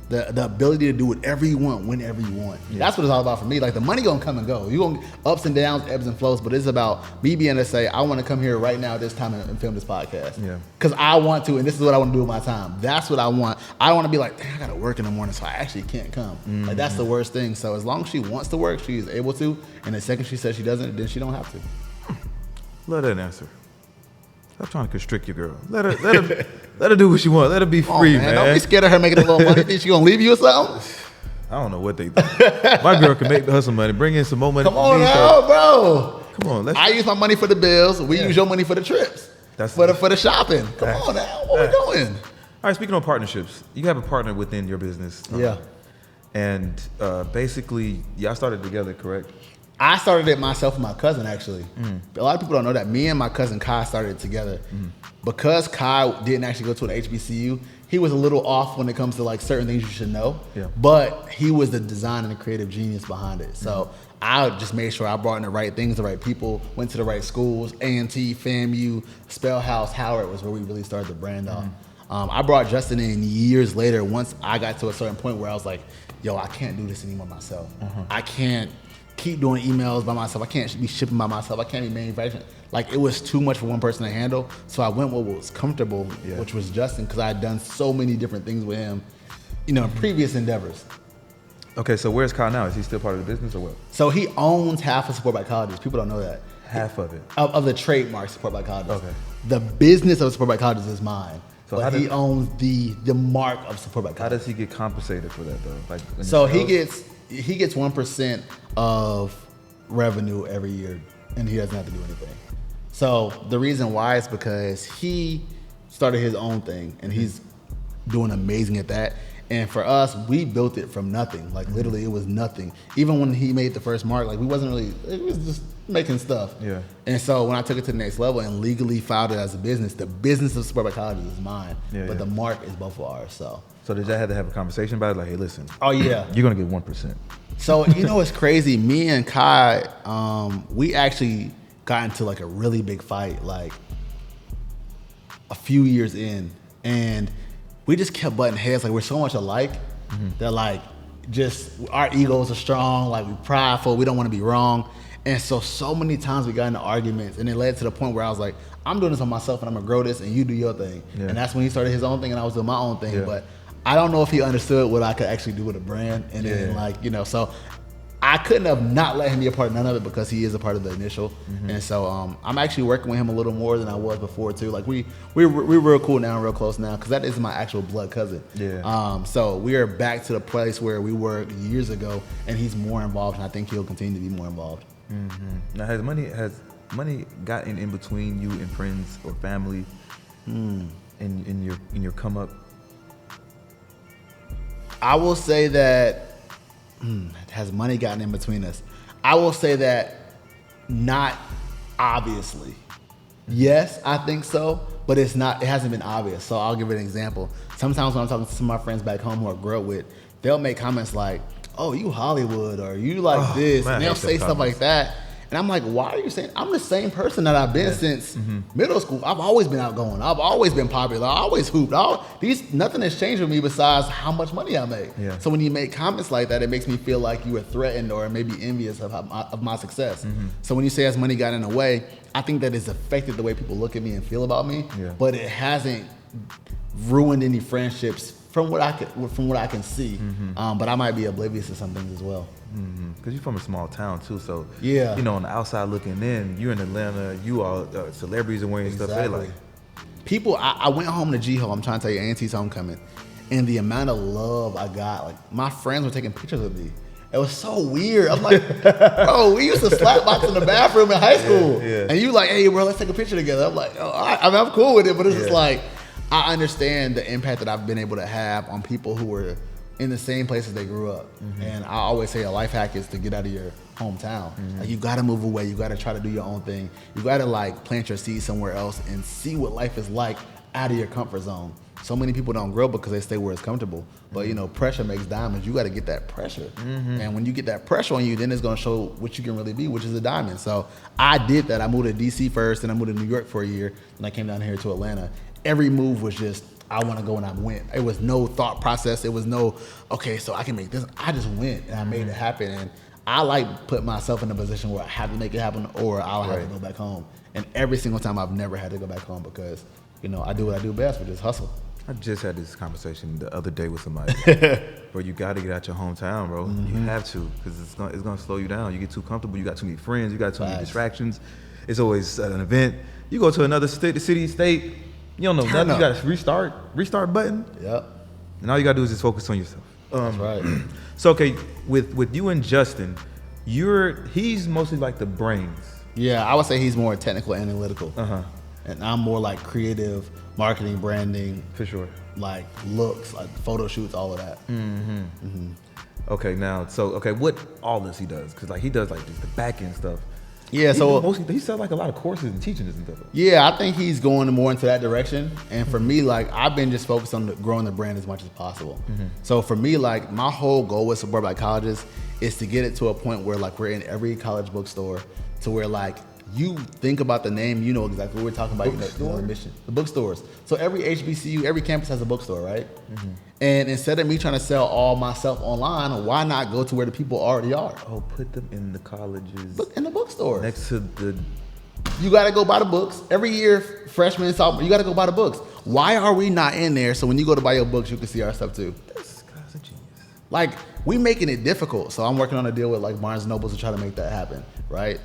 The ability to do whatever you want, whenever you want. Yeah. That's what it's all about for me. Like, the money gonna come and go. You gonna ups and downs, ebbs and flows, but it's about me being able to say, I want to come here right now at this time and film this podcast. Yeah. Because I want to, and this is what I want to do with my time. That's what I want. I don't want to be like, I gotta work in the morning, so I actually can't come. Like, that's the worst thing. So as long as she wants to work, she is able to. And the second she says she doesn't, then she don't have to. Love that answer. Stop trying to constrict your girl. Let her do what she wants. Let her be free, man. Don't be scared of her making a little money. Think she gonna leave you or something? I don't know what they think. My girl can make her some money, bring in some more money. Come on now, bro. Come on, I use my money for the bills. We use your money for the trips. That's for the shopping. Come on now. What we doing? All right, speaking of partnerships, you have a partner within your business. Yeah. And basically, y'all started together, correct? I started it myself and my cousin, actually. A lot of people don't know that. Me and my cousin Kai started it together. Because Kai didn't actually go to an HBCU, he was a little off when it comes to like certain things you should know. Yeah. But he was the design and the creative genius behind it. So I just made sure I brought in the right things, the right people, went to the right schools. A&T, FAMU, Spellhouse, Howard was where we really started the brand off. I brought Justin in years later once I got to a certain point where I was like, yo, I can't do this anymore myself. I can't keep doing emails by myself. I can't be shipping by myself. I can't be manufacturing. Like, it was too much for one person to handle. So I went with what was comfortable, which was Justin, because I had done so many different things with him, in previous endeavors. Okay, so where's Kyle now? Is he still part of the business or what? So he owns half of Support by Colleges. People don't know that. Half of it? Of the trademark Support by Colleges. Okay. The business of Support by Colleges is mine. So but he owns the mark of Support by Colleges. How does he get compensated for that, though? Like, so he gets 1% of revenue every year, and he doesn't have to do anything. So the reason why is because he started his own thing, and he's doing amazing at that. And for us, we built it from nothing. Like, literally, it was nothing. Even when he made the first mark, like, we wasn't really, it was just making stuff. Yeah. And so when I took it to the next level and legally filed it as a business, the business of Support by Colleges is mine, but the mark is both of ours. So did y'all have to have a conversation about it? Like, hey, listen. Oh, yeah. You're going to get 1%. So, it's crazy. Me and Kai, we actually got into like a really big fight, like a few years in. And we just kept butting heads. Like we're so much alike that like just our egos are strong. Like we're prideful. We don't want to be wrong. And so many times we got into arguments, and it led to the point where I was like, I'm doing this on myself, and I'm gonna grow this, and you do your thing. Yeah. And that's when he started his own thing, and I was doing my own thing. Yeah. But I don't know if he understood what I could actually do with a brand, and then like so I couldn't have not let him be a part of none of it because he is a part of the initial. And so I'm actually working with him a little more than I was before too. Like we're real cool now, real close now, because that is my actual blood cousin. Yeah. So we are back to the place where we were years ago, and he's more involved, and I think he'll continue to be more involved. Now, has money gotten in between you and friends or family in your come up? I will say that has money gotten in between us? I will say that not obviously. Yes, I think so, but it hasn't been obvious. So I'll give it an example. Sometimes when I'm talking to some of my friends back home who I grew up with, they'll make comments like, oh, you Hollywood, or you like this, man, and they'll say stuff like that. And I'm like, why are you saying? I'm the same person that I've been since middle school. I've always been outgoing. I've always been popular. I always hooped. Nothing has changed with me besides how much money I make. Yeah. So when you make comments like that, it makes me feel like you were threatened or maybe envious of my success. So when you say has money gotten in the way, I think that it's affected the way people look at me and feel about me. Yeah. But it hasn't ruined any friendships from what I can see. But I might be oblivious to some things as well. Because you're from a small town too, so yeah, on the outside looking in, you're in Atlanta, you all celebrities are wearing stuff. They like people. I went home to G-Ho. I'm trying to tell you, Auntie's homecoming, and the amount of love I got, like my friends were taking pictures of me. It was so weird. I'm like, bro, we used to slap box in the bathroom in high school, and you like, hey, bro, let's take a picture together. I'm like, oh, I'm cool with it, but it's just like, I understand the impact that I've been able to have on people who were in the same places they grew up. And I always say a life hack is to get out of your hometown. Like you gotta move away. You gotta try to do your own thing. You gotta like plant your seed somewhere else and see what life is like out of your comfort zone. So many people don't grow because they stay where it's comfortable. But pressure makes diamonds. You gotta get that pressure. And when you get that pressure on you, then it's gonna show what you can really be, which is a diamond. So I did that. I moved to DC first, and I moved to New York for a year, and I came down here to Atlanta. Every move was just, I want to go, and I went. It was no thought process. It was no, okay, so I can make this. I just went, and I made it happen. And I like put myself in a position where I have to make it happen, or I'll have to go back home. And every single time I've never had to go back home because, I do what I do best, which is hustle. I just had this conversation the other day with somebody. Bro, you got to get out your hometown, bro. You have to, because it's gonna slow you down. You get too comfortable. You got too many friends. You got too many distractions. It's always at an event. You go to another city, state. You don't know nothing. You got to restart button. Yep. And all you got to do is just focus on yourself. That's right. So, okay, with you and Justin, he's mostly like the brains. Yeah, I would say he's more technical, analytical. And I'm more like creative, marketing, branding. For sure. Like looks, like photo shoots, all of that. Okay, now, what all this he does? Because like he does like just the back end stuff. Yeah, he sells like a lot of courses and teaching this and stuff. Yeah, I think he's going more into that direction. And for me, like I've been just focused on growing the brand as much as possible. So for me, like my whole goal with Support by Colleges is to get it to a point where like we're in every college bookstore, to where like you think about the name, you know exactly what we're talking about. The mission, the bookstores. So every HBCU, every campus has a bookstore, right? And instead of me trying to sell all my stuff online, why not go to where the people already are? Oh, put them in the colleges. In the bookstore. Next to the... You got to go buy the books. Every year, freshman, sophomore, you got to go buy the books. Why are we not in there so when you go to buy your books, you can see our stuff too? This guy's a genius. Like, we making it difficult. So I'm working on a deal with like Barnes & Noble to try to make that happen, right?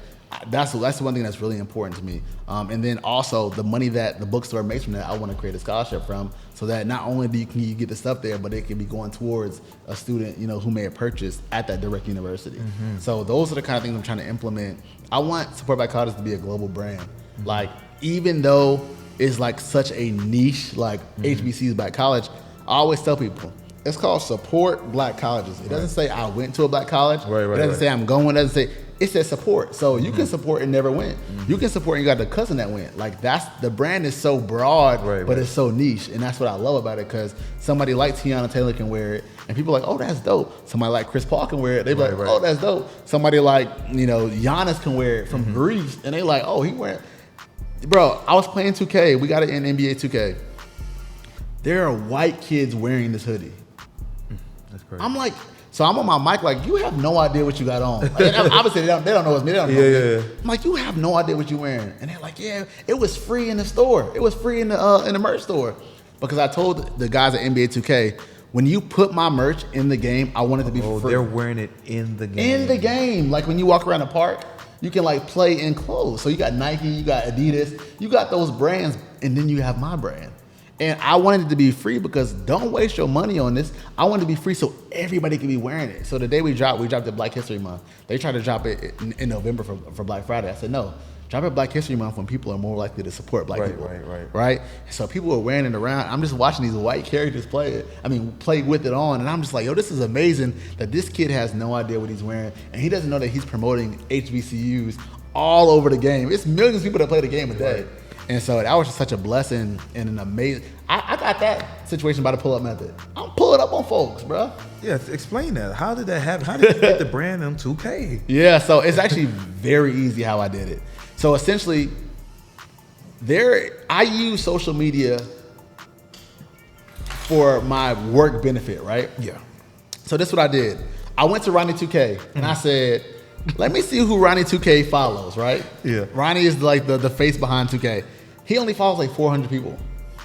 That's one thing that's really important to me. And then also the money that the bookstore makes from that, I want to create a scholarship from, so that not only can you get the stuff there, but it can be going towards a student, who may have purchased at that direct university. So those are the kind of things I'm trying to implement. I want Support by Colleges to be a global brand. Like, even though it's like such a niche, like HBCUs Black College, I always tell people, it's called Support Black Colleges. It doesn't say I went to a black college. It doesn't say I'm going. It doesn't say. It says support. So you can support and never went. You can support and you got the cousin that went. Like the brand is so broad, but it's so niche. And that's what I love about it, because somebody like Tiana Taylor can wear it and people are like, oh, that's dope. Somebody like Chris Paul can wear it. They be like, oh, that's dope. Somebody like, Giannis can wear it from Greece. And they like, oh, he wear it. Bro, I was playing 2K. We got it in NBA 2K. there are white kids wearing this hoodie. That's crazy. I'm like, so I'm on my mic like, you have no idea what you got on. Like, obviously, they don't know it's me. They don't know me. I'm like, you have no idea what you're wearing. And they're like, yeah, it was free in the store. It was free in the merch store. Because I told the guys at NBA 2K, when you put my merch in the game, I want it to be free. They're wearing it in the game. In the game. Like when you walk around the park, you can like play in clothes. So you got Nike, you got Adidas, you got those brands, and then you have my brand. And I wanted it to be free because don't waste your money on this. I want it to be free so everybody can be wearing it. So the day we dropped it Black History Month. They tried to drop it in November for Black Friday. I said, no, drop it Black History Month when people are more likely to support black people. Right? So people were wearing it around. I'm just watching these white characters play with it on. And I'm just like, yo, this is amazing that this kid has no idea what he's wearing. And he doesn't know that he's promoting HBCUs all over the game. It's millions of people that play the game a day. Right. And so that was just such a blessing and an amazing. I got that situation by the pull-up method. I'm pulling up on folks, bro. Yeah, explain that. How did that happen? How did you get the brand on 2K? Yeah, so it's actually very easy how I did it. So essentially, I use social media for my work benefit, right? Yeah. So this is what I did. I went to Ronnie 2K and I said, let me see who Ronnie 2K follows, right? Yeah. Ronnie is like the face behind 2K. He only follows like 400 people.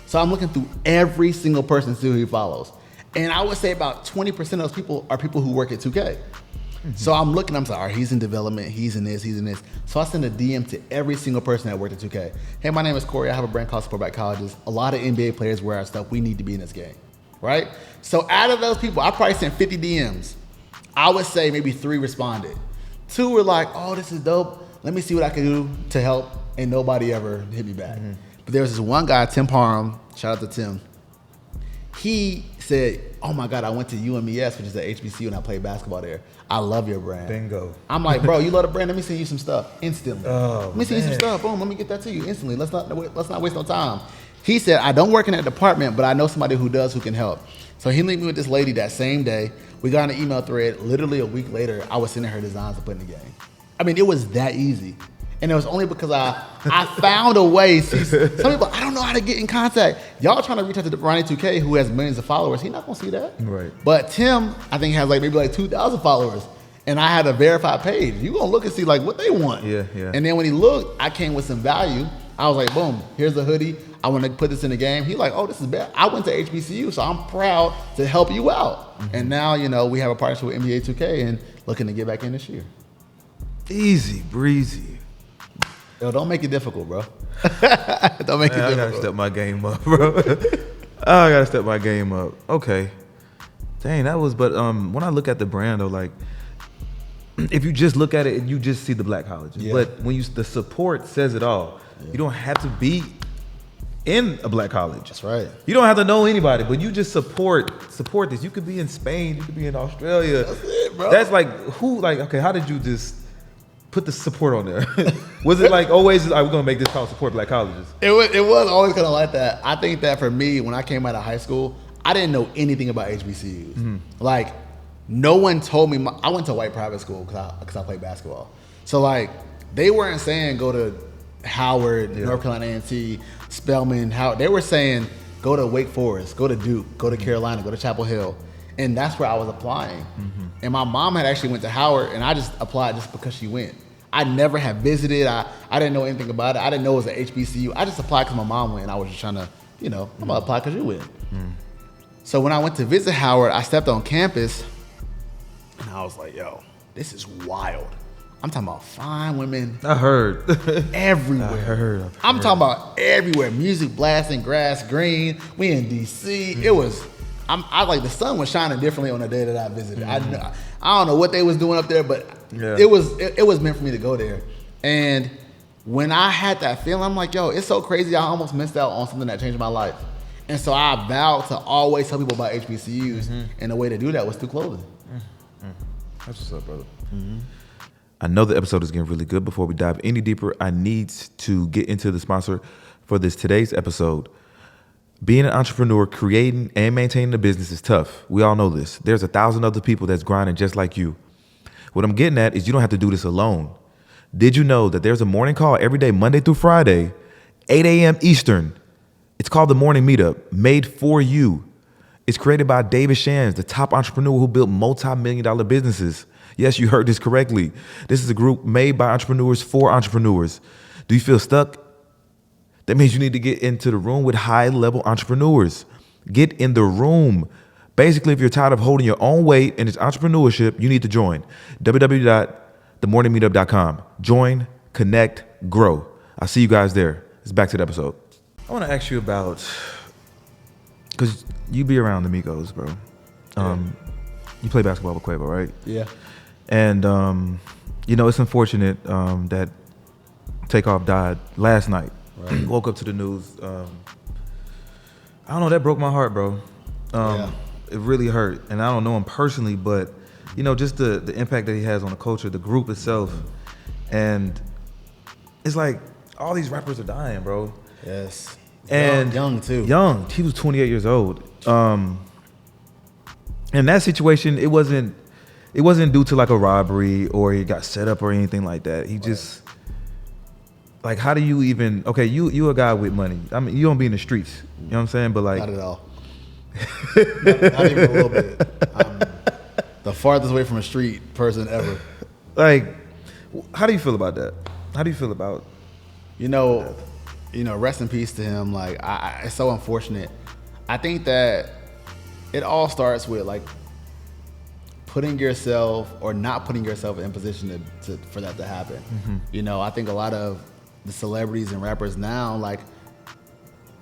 So I'm looking through every single person to see who he follows. And I would say about 20% of those people are people who work at 2K. Mm-hmm. So I'm looking, I'm like, all right, he's in development, he's in this. So I send a DM to every single person that worked at 2K. Hey, my name is Corey. I have a brand called Support Black Colleges. A lot of NBA players wear our stuff. We need to be in this game, right? So out of those people, I probably sent 50 DMs. I would say maybe 3 responded. 2 were like, oh, this is dope. Let me see what I can do to help. And nobody ever hit me back. Mm-hmm. But there was this one guy, Tim Parham, shout out to Tim. He said, oh my God, I went to UMES, which is the HBCU, and I played basketball there. I love your brand. Bingo. I'm like, bro, you love the brand? Let me send you some stuff instantly. Oh, let me send you some stuff. Boom, let me get that to you instantly. Let's not waste no time. He said, I don't work in that department, but I know somebody who does who can help. So he linked me with this lady that same day. We got an email thread. Literally a week later, I was sending her designs to put in the game. I mean, it was that easy. And it was only because I found a way. See, some people, I don't know how to get in contact. Y'all trying to reach out to Ronnie 2K, who has millions of followers. He's not going to see that. Right. But Tim, I think, has maybe 2,000 followers. And I had a verified page. You're going to look and see what they want. Yeah. And then when he looked, I came with some value. I was like, boom, here's the hoodie. I want to put this in the game. He's like, oh, this is bad. I went to HBCU, so I'm proud to help you out. Mm-hmm. And now, we have a partnership with NBA 2K and looking to get back in this year. Easy breezy. Yo, don't make it difficult, bro. Don't make it difficult. I gotta step my game up, bro. I gotta step my game up. Okay. Dang, that was, but when I look at the brand though, if you just look at it, you just see the black colleges. Yeah. But when the support says it all. Yeah. You don't have to be in a black college. That's right. You don't have to know anybody, but you just support this. You could be in Spain, you could be in Australia. That's it, bro. That's okay, how did you just put the support on there? Was it always, we're gonna make this called Support Black Colleges? It was always kind of like that. I think that for me, when I came out of high school, I didn't know anything about HBCUs. Mm-hmm. No one told me. I went to a white private school because I played basketball. So they weren't saying go to Howard, North Carolina A&T, Spelman. They were saying go to Wake Forest, go to Duke, go to Carolina, go to Chapel Hill. And that's where I was applying. Mm-hmm. And my mom had actually went to Howard, and I just applied just because she went. I never had visited. I didn't know anything about it. I didn't know it was an HBCU. I just applied because my mom went, and I was just trying to, I'm going to apply because you went. Mm. So when I went to visit Howard, I stepped on campus, and I was like, yo, this is wild. I'm talking about fine women. I heard. Everywhere. I heard. I'm talking about everywhere. Music blasting, grass green. We in D.C. Mm-hmm. It was... the sun was shining differently on the day that I visited. Mm-hmm. I don't know what they was doing up there, but it was meant for me to go there. And when I had that feeling, I'm like, yo, it's so crazy. I almost missed out on something that changed my life. And so I vowed to always tell people about HBCUs, mm-hmm. and the way to do that was through clothing. Mm-hmm. That's what's up, brother. Mm-hmm. I know the episode is getting really good. Before we dive any deeper, I need to get into the sponsor for today's episode. Being an entrepreneur, creating and maintaining a business is tough. We all know this. There's 1,000 other people that's grinding just like you. What I'm getting at is you don't have to do this alone. Did you know that there's a morning call every day, Monday through Friday, 8 a.m. Eastern, It's called The Morning Meetup, made for you. It's created by David Shands, the top entrepreneur who built multi-million-dollar businesses. Yes, you heard this correctly. This is a group made by entrepreneurs for entrepreneurs. Do you feel stuck? That means you need to get into the room with high-level entrepreneurs. Get in the room. Basically, if you're tired of holding your own weight and it's entrepreneurship, you need to join. www.themorningmeetup.com. Join, connect, grow. I'll see you guys there. Let's back to the episode. I want to ask you about, because you be around the Migos, bro. You play basketball with Quavo, right? Yeah. And, it's unfortunate that Takeoff died last night. Right. Woke up to the news. I don't know, that broke my heart, bro. It really hurt. And I don't know him personally, but, just the impact that he has on the culture, the group itself. And it's like all these rappers are dying, bro. Yes. And young too. Young. He was 28 years old. In that situation, it wasn't due to like a robbery or he got set up or anything like that. He just, like, how do you even, okay, you a guy with money. I mean, you don't be in the streets. You know what I'm saying? But like, not at all. not even a little bit. I'm the farthest away from a street person ever. Like, how do you feel about that? How do you feel about, rest in peace to him. Like, it's so unfortunate. I think that it all starts with like putting yourself or not putting yourself in position for that to happen. Mm-hmm. I think a lot of the celebrities and rappers now, like,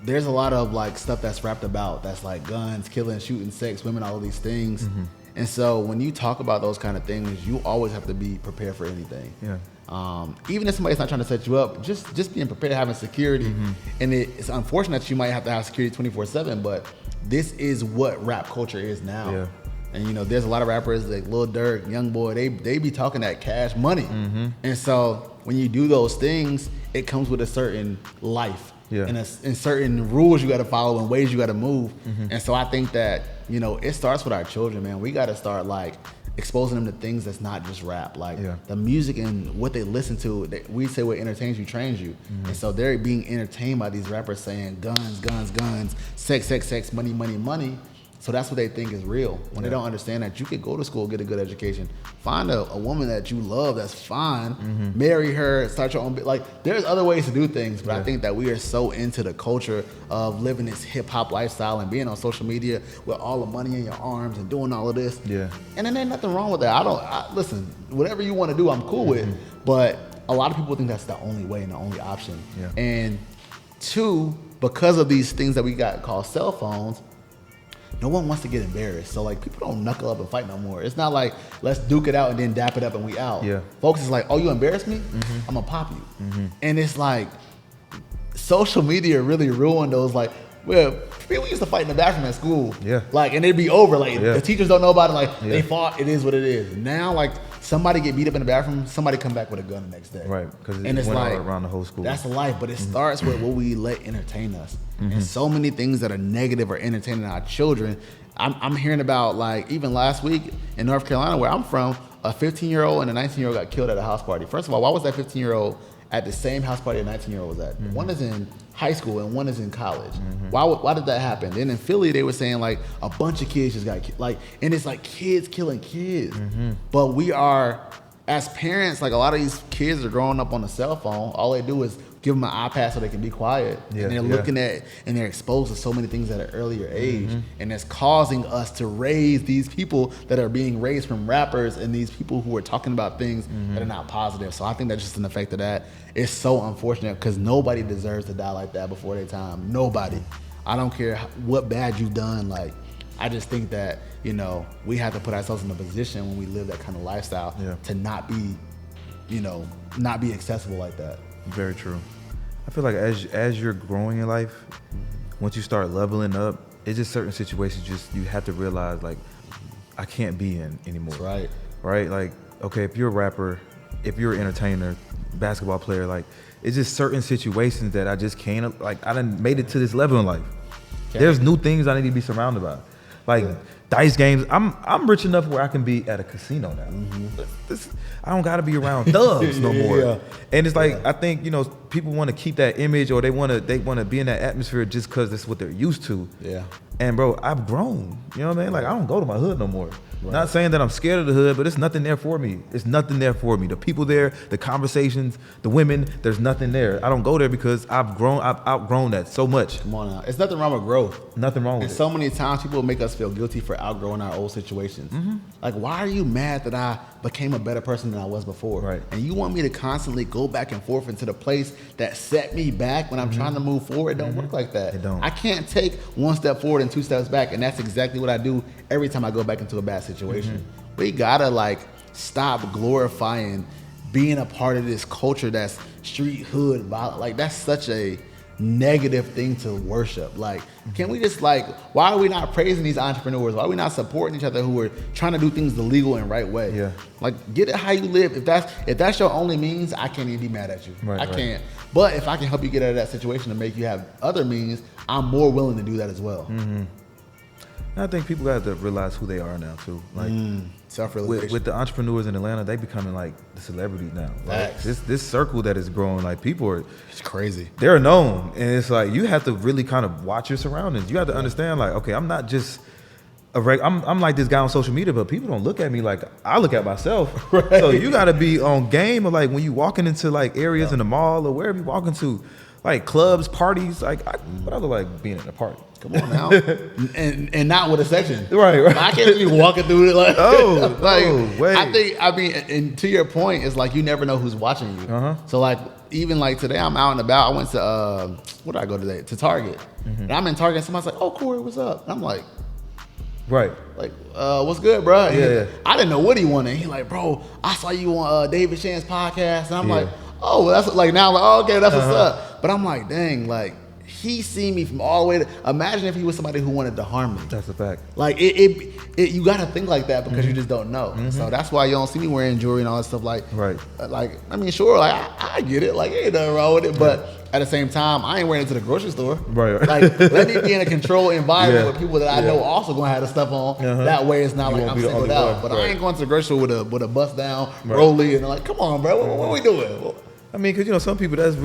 there's a lot of like stuff that's rapped about that's like guns, killing, shooting, sex, women, all of these things. Mm-hmm. And so when you talk about those kind of things, you always have to be prepared for anything. Yeah. Even if somebody's not trying to set you up, just being prepared, having security. Mm-hmm. And it's unfortunate that you might have to have security 24/7, but this is what rap culture is now. Yeah. And there's a lot of rappers like Lil Durk, Young Boy, they be talking that cash money. Mm-hmm. And so when you do those things, it comes with a certain life. Yeah. And certain rules you got to follow and ways you got to move. Mm-hmm. And so I think that, it starts with our children, man. We got to start like exposing them to things that's not just rap, like the music and what they listen to. We say what entertains you trains you. Mm-hmm. And so they're being entertained by these rappers saying guns, guns, guns, sex, sex, sex, money, money, money. So that's what they think is real. When they don't understand that you could go to school, get a good education, find a woman that you love that's fine, mm-hmm. marry her, start your own, like there's other ways to do things, but I think that we are so into the culture of living this hip hop lifestyle and being on social media with all the money in your arms and doing all of this. Yeah. And then ain't nothing wrong with that. Listen, whatever you want to do, I'm cool with, but a lot of people think that's the only way and the only option. Yeah. And two, because of these things that we got called cell phones, no one wants to get embarrassed. So like people don't knuckle up and fight no more. It's not like let's duke it out and then dap it up and we out. Yeah. Folks is like, oh, you embarrassed me? Mm-hmm. I'm gonna pop you. Mm-hmm. And it's like social media really ruined those, like, well, people used to fight in the bathroom at school. Yeah. Like, and it'd be over. Like the teachers don't know about it. Like they fought, it is what it is. Now like somebody get beat up in the bathroom, somebody come back with a gun the next day. Right. Because it's went like around the whole school. That's life, but it starts with what we let entertain us. Mm-hmm. And so many things that are negative are entertaining our children. I'm hearing about, like, even last week in North Carolina, where I'm from, a 15-year-old and a 19-year-old got killed at a house party. First of all, why was that 15-year-old at the same house party a 19-year-old was at? Mm-hmm. One is in high school and one is in college. Mm-hmm. Why did that happen? Then in Philly, they were saying like a bunch of kids just got killed. Like, and it's like kids killing kids. Mm-hmm. But we are, as parents, like a lot of these kids are growing up on a cell phone. All they do is give them an iPad so they can be quiet. Yeah, and they're looking at, and they're exposed to so many things at an earlier age. Mm-hmm. And it's causing us to raise these people that are being raised from rappers and these people who are talking about things that are not positive. So I think that's just an effect of that. It's so unfortunate because nobody deserves to die like that before their time. Nobody. I don't care what bad you've done. Like, I just think that, we have to put ourselves in a position when we live that kind of lifestyle to not be, not be accessible like that. Very true. I feel like as you're growing in life, once you start leveling up, it's just certain situations you have to realize, like, I can't be in anymore. That's right. Right? Like, okay, if you're a rapper, if you're an entertainer, basketball player, like, it's just certain situations that I just can't, like, I done made it to this level in life. Okay. There's new things I need to be surrounded by. Like, dice games. I'm rich enough where I can be at a casino now. I don't got to be around thugs no more. Yeah. And it's like I think people want to keep that image, or they want to be in that atmosphere just because that's what they're used to. Yeah. And bro, I've grown. You know what I mean? Like I don't go to my hood no more. Right. Not saying that I'm scared of the hood, but it's nothing there for me. It's nothing there for me. The people there, the conversations, the women, there's nothing there. I don't go there because I've outgrown that so much. Come on now. It's nothing wrong with growth. Nothing wrong with it. it. So many times people make us feel guilty for outgrowing our old situations. Like, why are you mad that I became a better person than I was before? Right. And you want me to constantly go back and forth into the place that set me back when I'm trying to move forward? It don't work like that. It don't. I can't take one step forward and 2 steps back, and that's exactly what I do every time I go back into a bad situation. We gotta stop glorifying being a part of this culture that's street hood violent. Like, that's such a negative thing to worship. Like, can we just why are we not praising these entrepreneurs? Why are we not supporting each other who are trying to do things the legal and right way? Yeah. Like, get it how you live. If that's your only means, I can't even be mad at you. Right, I can't. But if I can help you get out of that situation to make you have other means, I'm more willing to do that as well. I think people got to realize who they are now too. Like self-realization. with the entrepreneurs in Atlanta, they becoming like the celebrities now. Like Facts. this circle that is growing, like people are, It's crazy. they're known, and it's like you have to really kind of watch your surroundings. You have to understand, like, okay, I'm not just I'm like this guy on social media, but people don't look at me like I look at myself. Right. So you got to be on game, or like when you walking into like areas in the mall or wherever you walking to, like clubs, parties. Like what I look like being at a party. Come on now, and not with a section. Right. I can't be walking through it like. Wait. I mean, and to your point, it's like you never know who's watching you. So like even like today, I'm out and about. I went to what did I go today? To Target, and I'm in Target. And somebody's like, "Oh, Corey, what's up?" And I'm like. Right. Like, what's good, bro? Yeah. I didn't know what he wanted. He like, bro, I saw you on David Shan's podcast. And I'm like, oh, well, that's like, now I'm like, oh, okay, that's what's up. But I'm like, dang, like, he seen me from all the way to, imagine if he was somebody who wanted to harm me. That's a fact. Like, you got to think like that because you just don't know. So that's why you don't see me wearing jewelry and all that stuff. Like, like, I mean, sure, like, I get it. Like, ain't nothing wrong with it. But at the same time, I ain't wearing it to the grocery store. Right. Like, let me be in a controlled environment with people that I know also gonna have the stuff on. That way, it's not You like won't I'm be the singled only out. one. But I ain't going to the grocery store with a bust down rollie and like, come on, bro, what we doing? I mean, because some people that's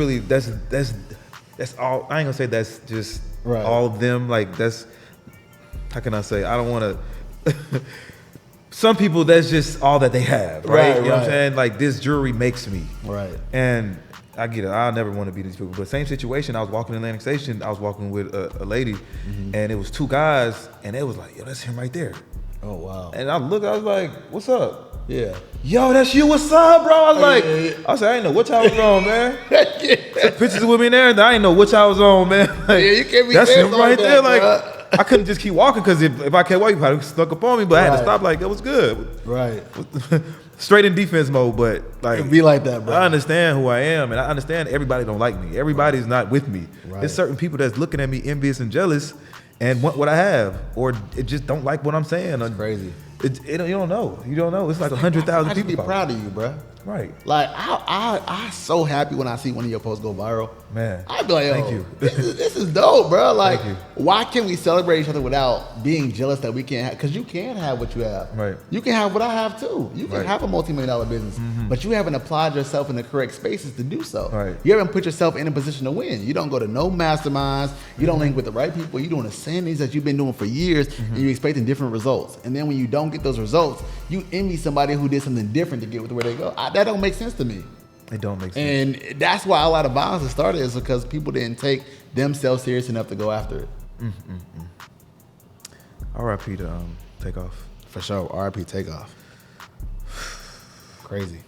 all. I ain't gonna say that's just all of them. Like that's, how can I say? I don't want to. Some people that's just all that they have, right? You know what I'm saying? Like this jewelry makes me, right? And I get it. I'll never want to be these people. But same situation. I was walking in Atlantic Station. I was walking with a lady, and it was 2 guys, and it was like, yo, that's him right there. Oh wow! And I looked. I was like, what's up? Yeah. Yo, that's you. What's up, bro? I was like, I said, I didn't know what y'all was on, man. Took pictures with me in there, and I didn't know what y'all was on, man. Like, you can't be that's him right that, there. bro. Like, I couldn't just keep walking because if I kept walking, you probably snuck up on me. But I had to stop. Like, that was good. Right. Straight in defense mode, but like, it'd be like that, bro. I understand who I am, and I understand everybody don't like me. Everybody's not with me. There's certain people that's looking at me envious and jealous, and want what I have, or it just don't like what I'm saying. That's crazy. You don't know. You don't know. It's like 100,000 people. I be proud of you, bro. Right. Like I so happy when I see one of your posts go viral. Man, I'd be like, yo, thank you. This is dope, bro. Like, Thank you. why can't we celebrate each other without being jealous that we can't have? Because you can have what you have. Right. You can have what I have too. You can have a multi-million-dollar business, but you haven't applied yourself in the correct spaces to do so. Right. You haven't put yourself in a position to win. You don't go to no masterminds. You don't link with the right people. You're doing the same things that you've been doing for years, and you're expecting different results. And then when you don't get those results, you envy somebody who did something different to get with where they go. That don't make sense to me. It don't make sense. And that's why a lot of violence has started, is because people didn't take themselves serious enough to go after it. R.I.P. to Takeoff. For sure. R.I.P. Takeoff. Crazy.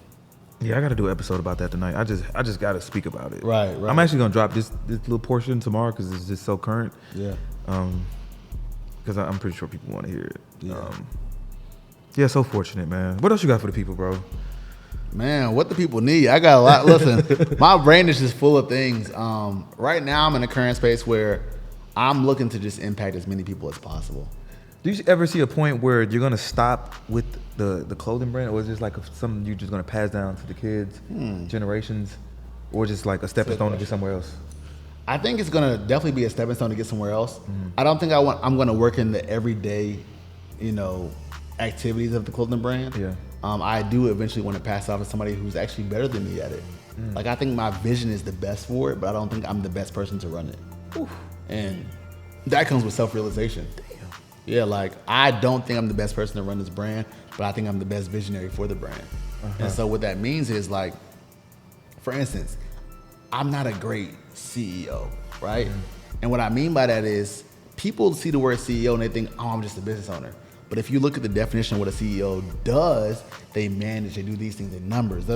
Yeah, I got to do an episode about that tonight. I just got to speak about it. Right. I'm actually gonna drop this little portion tomorrow because it's just so current. Yeah. Because I'm pretty sure people want to hear it. Yeah. So fortunate, man. What else you got for the people, bro? Man, what the people need? I got a lot. Listen, my brain is just full of things. Right now, I'm in a current space where I'm looking to just impact as many people as possible. Do you ever see a point where you're gonna stop with the clothing brand, or is this like something you're just gonna pass down to the kids, generations, or just like a stepping stone to get somewhere else? I think it's gonna definitely be a stepping stone to get somewhere else. I don't think I'm gonna work in the everyday activities of the clothing brand. Yeah. I do eventually want to pass off to somebody who's actually better than me at it. Like, I think my vision is the best for it, but I don't think I'm the best person to run it. Oof. And that comes with self-realization. Damn. Yeah, like, I don't think I'm the best person to run this brand, but I think I'm the best visionary for the brand. And so what that means is, like, for instance, I'm not a great CEO, right? And what I mean by that is people see the word CEO and they think, oh, I'm just a business owner. But if you look at the definition of what a CEO does, they manage, they do these things, they numbers,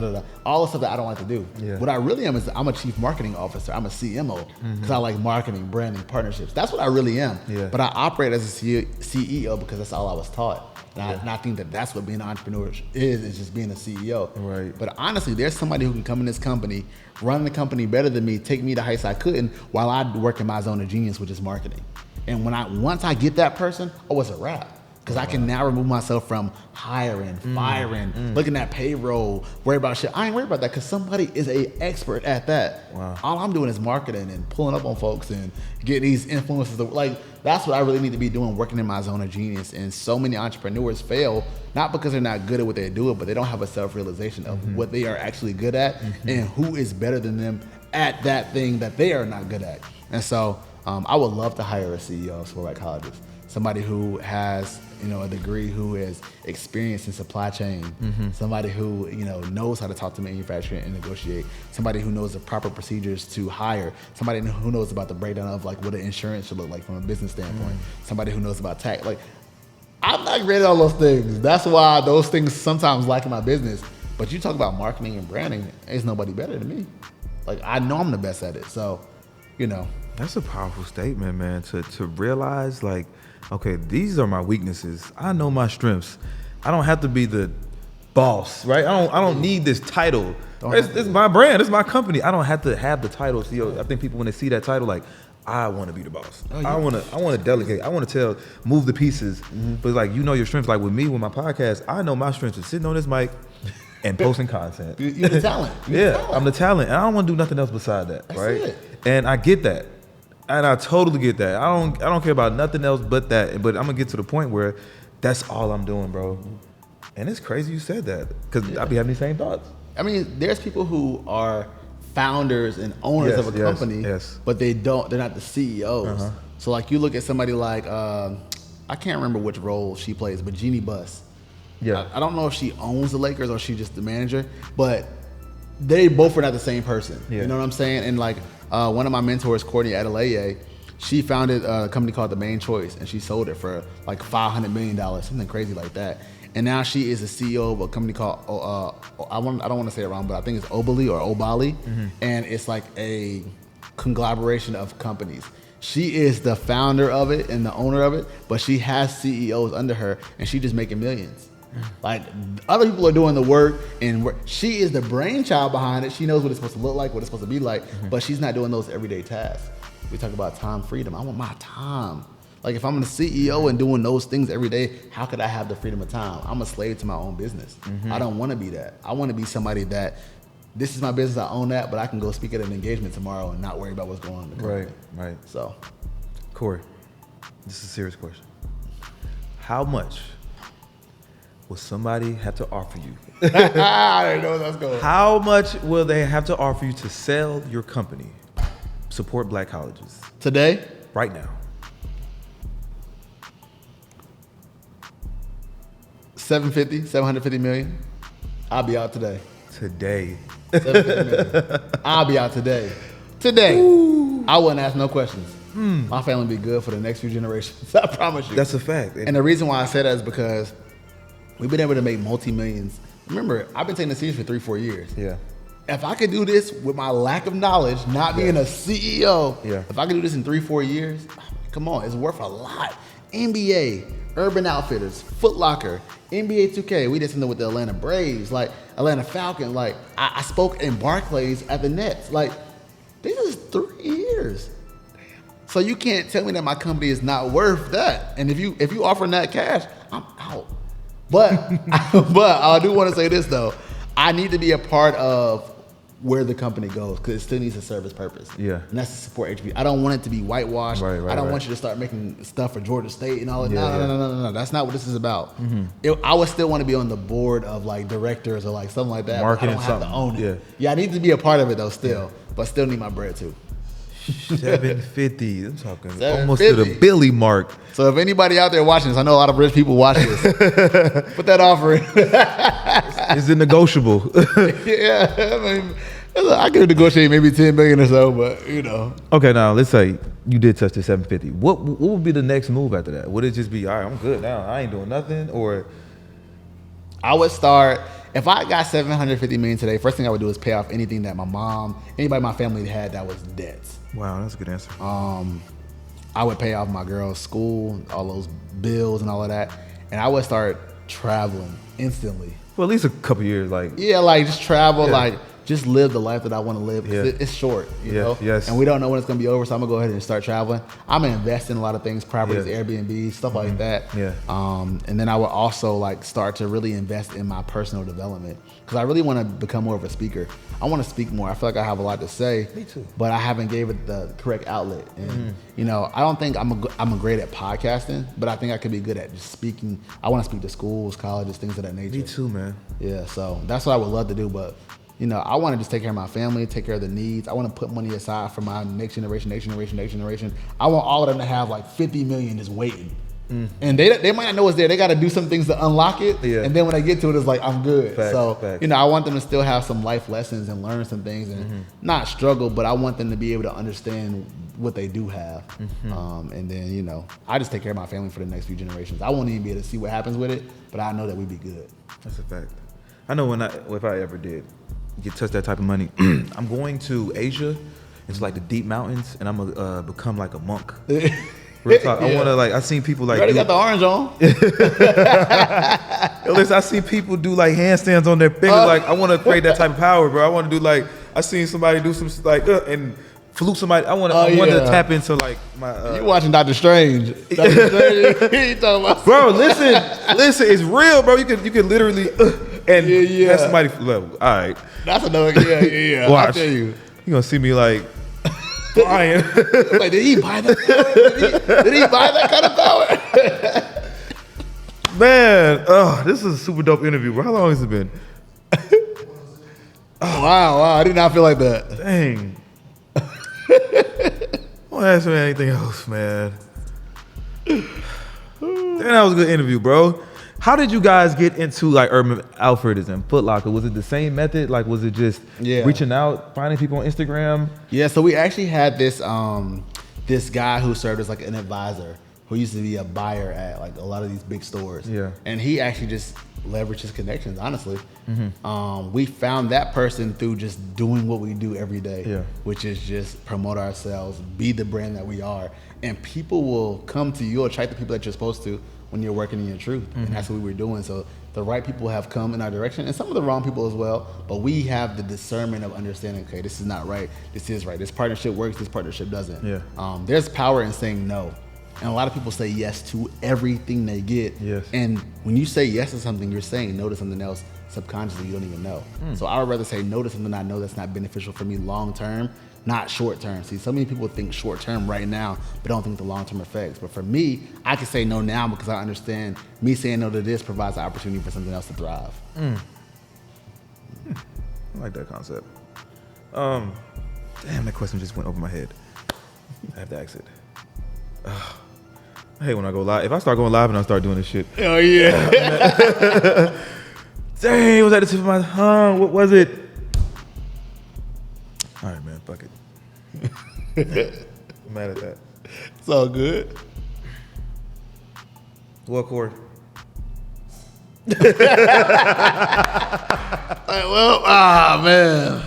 all the stuff that I don't like to do. Yeah. What I really am is I'm a chief marketing officer. I'm a CMO because I like marketing, branding, partnerships. That's what I really am. Yeah. But I operate as a CEO because that's all I was taught. And I think that that's what being an entrepreneur is just being a CEO. Right. But honestly, there's somebody who can come in this company, run the company better than me, take me to heights I couldn't while I work in my zone of genius, which is marketing. And once I get that person, it's a wrap. Because I can now remove myself from hiring, firing, looking at payroll, worry about shit. I ain't worried about that because somebody is an expert at that. Wow. All I'm doing is marketing and pulling up on folks and getting these influences. Like, that's what I really need to be doing, working in my zone of genius. And so many entrepreneurs fail, not because they're not good at what they do, but they don't have a self-realization of what they are actually good at and who is better than them at that thing that they are not good at. And so I would love to hire a CEO of school like colleges. Somebody who has, a degree, who has experience in supply chain, somebody who, knows how to talk to manufacturing and negotiate, somebody who knows the proper procedures to hire, somebody who knows about the breakdown of like what an insurance should look like from a business standpoint, somebody who knows about tax. Like, I'm not great at all those things. That's why those things sometimes lack in my business. But you talk about marketing and branding, there's nobody better than me. Like, I know I'm the best at it. So, That's a powerful statement, man, to realize, like, okay, these are my weaknesses. I know my strengths. I don't have to be the boss, right? I don't need this title. It's my brand. It's my company. I don't have to have the title CEO. I think people, when they see that title, like, I want to be the boss. I want to delegate. I want to move the pieces. But like, your strengths. Like with me, with my podcast, I know my strengths is sitting on this mic and posting content. You're the talent. I'm the talent, and I don't want to do nothing else beside that, right? It. And I get that. And I totally get that. I don't care about nothing else but that. But I'm gonna get to the point where that's all I'm doing, bro. And it's crazy you said that because I be having these same thoughts. I mean, there's people who are founders and owners of a company, but they're not the CEOs. So like you look at somebody like I can't remember which role she plays, but Jeannie Buss. Yeah, I don't know if she owns the Lakers or she's just the manager, but they both are not the same person. Yeah. You know what I'm saying? And like one of my mentors, Courtney Adeleye, she founded a company called The Main Choice, and she sold it for like $500 million, something crazy like that. And now she is the CEO of a company called I don't want to say it wrong, but I think it's Obali, and it's like a conglomeration of companies. She is the founder of it and the owner of it, but she has CEOs under her, and she's just making millions. Like, other people are doing the work, and she is the brainchild behind it. She knows what it's supposed to look like, what it's supposed to be like, but she's not doing those everyday tasks. We talk about time freedom. I want my time. Like, if I'm the CEO and doing those things every day, how could I have the freedom of time? I'm a slave to my own business. I don't want to be that. I want to be somebody that, this is my business, I own that, but I can go speak at an engagement tomorrow and not worry about what's going on in the company. Right. So, Corey, this is a serious question. How much will somebody have to offer you? I didn't know where that's going. How much will they have to offer you to sell your company, support black colleges? Today? Right now. $750 million. I'll be out today. Today. I'll be out today. Today. Ooh. I wouldn't ask no questions. My family will be good for the next few generations. I promise you. That's a fact. And the reason why I say that is because we've been able to make multi-millions. Remember, I've been taking this serious for 3-4 years. Yeah. If I could do this with my lack of knowledge, not being a CEO, if I could do this in 3-4 years, come on, it's worth a lot. NBA, Urban Outfitters, Foot Locker, NBA 2K. We did something with the Atlanta Braves, like Atlanta Falcons. Like I spoke in Barclays at the Nets. Like, this is 3 years. So you can't tell me that my company is not worth that. And if you offering that cash, I'm out. But I do want to say this though. I need to be a part of where the company goes because it still needs a service purpose. Yeah. And that's to support HB. I don't want it to be whitewashed. Right, I don't want you to start making stuff for Georgia State and all that. Yeah, No. That's not what this is about. I would still want to be on the board of like directors or like something like that. Marketing, but I don't have to own it. Yeah. I need to be a part of it though still, but still need my bread too. 750. I'm talking 750. almost to the Billy mark. So if anybody out there watching this, I know a lot of rich people watch this. Put that offer in. Is it negotiable? Yeah, I mean, I could negotiate maybe 10 million or so, but you know. Okay, now let's say you did touch the 750. What would be the next move after that? Would it just be, all right, I'm good now, I ain't doing nothing, or? I would start, if I got 750 million today, first thing I would do is pay off anything that my mom, anybody in my family had that was debts. Wow, that's a good answer. I would pay off my girl's school, all those bills and all of that, and I would start traveling instantly. Well, at least a couple years, like. Yeah, like just travel, Yeah. like just live the life that I want to live. 'Cause Yeah. it's short, you Yeah, know? yes. And we don't know when it's going to be over, so I'm going to go ahead and start traveling. I'm going to invest in a lot of things, properties, Yeah. Airbnb, stuff like that. Yeah. And then I would also like start to really invest in my personal development because I really want to become more of a speaker. I want to speak more. I feel like I have a lot to say. Me too. But I haven't gave it the correct outlet. And, you know, I don't think I'm great at podcasting, but I think I could be good at just speaking. I want to speak to schools, colleges, things of that nature. Me too, man. Yeah, so that's what I would love to do, but you know, I want to just take care of my family, take care of the needs. I want to put money aside for my next generation. I want all of them to have like 50 million just waiting. And they might not know it's there. They got to do some things to unlock it. Yeah. And then when they get to it, it's like, I'm good. Facts, so, facts. you know, I want them to still have some life lessons and learn some things and not struggle, but I want them to be able to understand what they do have. And then, you know, I just take care of my family for the next few generations. I won't even be able to see what happens with it, but I know that we'd be good. That's a fact. I know if I ever did get touch that type of money, I'm going to Asia, into like the deep mountains, and I'm gonna become like a monk. Real talk. I want to like. I seen people like. You already got the orange on. Listen, I see people do like handstands on their fingers. Like I want to create that type of power, bro. I want to do like I seen somebody do some like and flute somebody. I want to tap into like my. You watching Dr. Strange? Dr. Strange. He talking about. Bro, listen, it's real, bro. You can literally and have somebody level. All right, That's another. Yeah. watch. I tell you. You gonna see me like flying. Like, did he buy that power? Did he buy that kind of power? Man, this is a super dope interview, bro. How long has it been? Wow. I did not feel like that. Dang. Don't ask me anything else, man. Damn, that was a good interview, bro. How did you guys get into like Urban Outfitters and Foot Locker? Was it the same method? Like, was it just reaching out, finding people on Instagram? Yeah, so we actually had this this guy who served as like an advisor who used to be a buyer at like a lot of these big stores. Yeah. And he actually just leveraged his connections, honestly. We found that person through just doing what we do every day, which is just promote ourselves, be the brand that we are. And people will come to you, attract the people that you're supposed to when you're working in your truth. And that's what we were doing. So the right people have come in our direction and some of the wrong people as well, but we have the discernment of understanding, okay, this is not right, this is right. This partnership works, this partnership doesn't. There's power in saying no. And a lot of people say yes to everything they get. And when you say yes to something, you're saying no to something else subconsciously you don't even know. So I would rather say no to something I know that's not beneficial for me long term, not short term. See, so many people think short term right now, but don't think the long term effects. But for me, I can say no now because I understand me saying no to this provides an opportunity for something else to thrive. I like that concept. Damn, that question just went over my head. I have to ask it. I hate when I go live. If I start going live and I start doing this shit. Oh yeah. Dang, was that the tip of my tongue? What was it? All right, man, fuck it. I'm mad at that. It's all good. What, Corey? Man.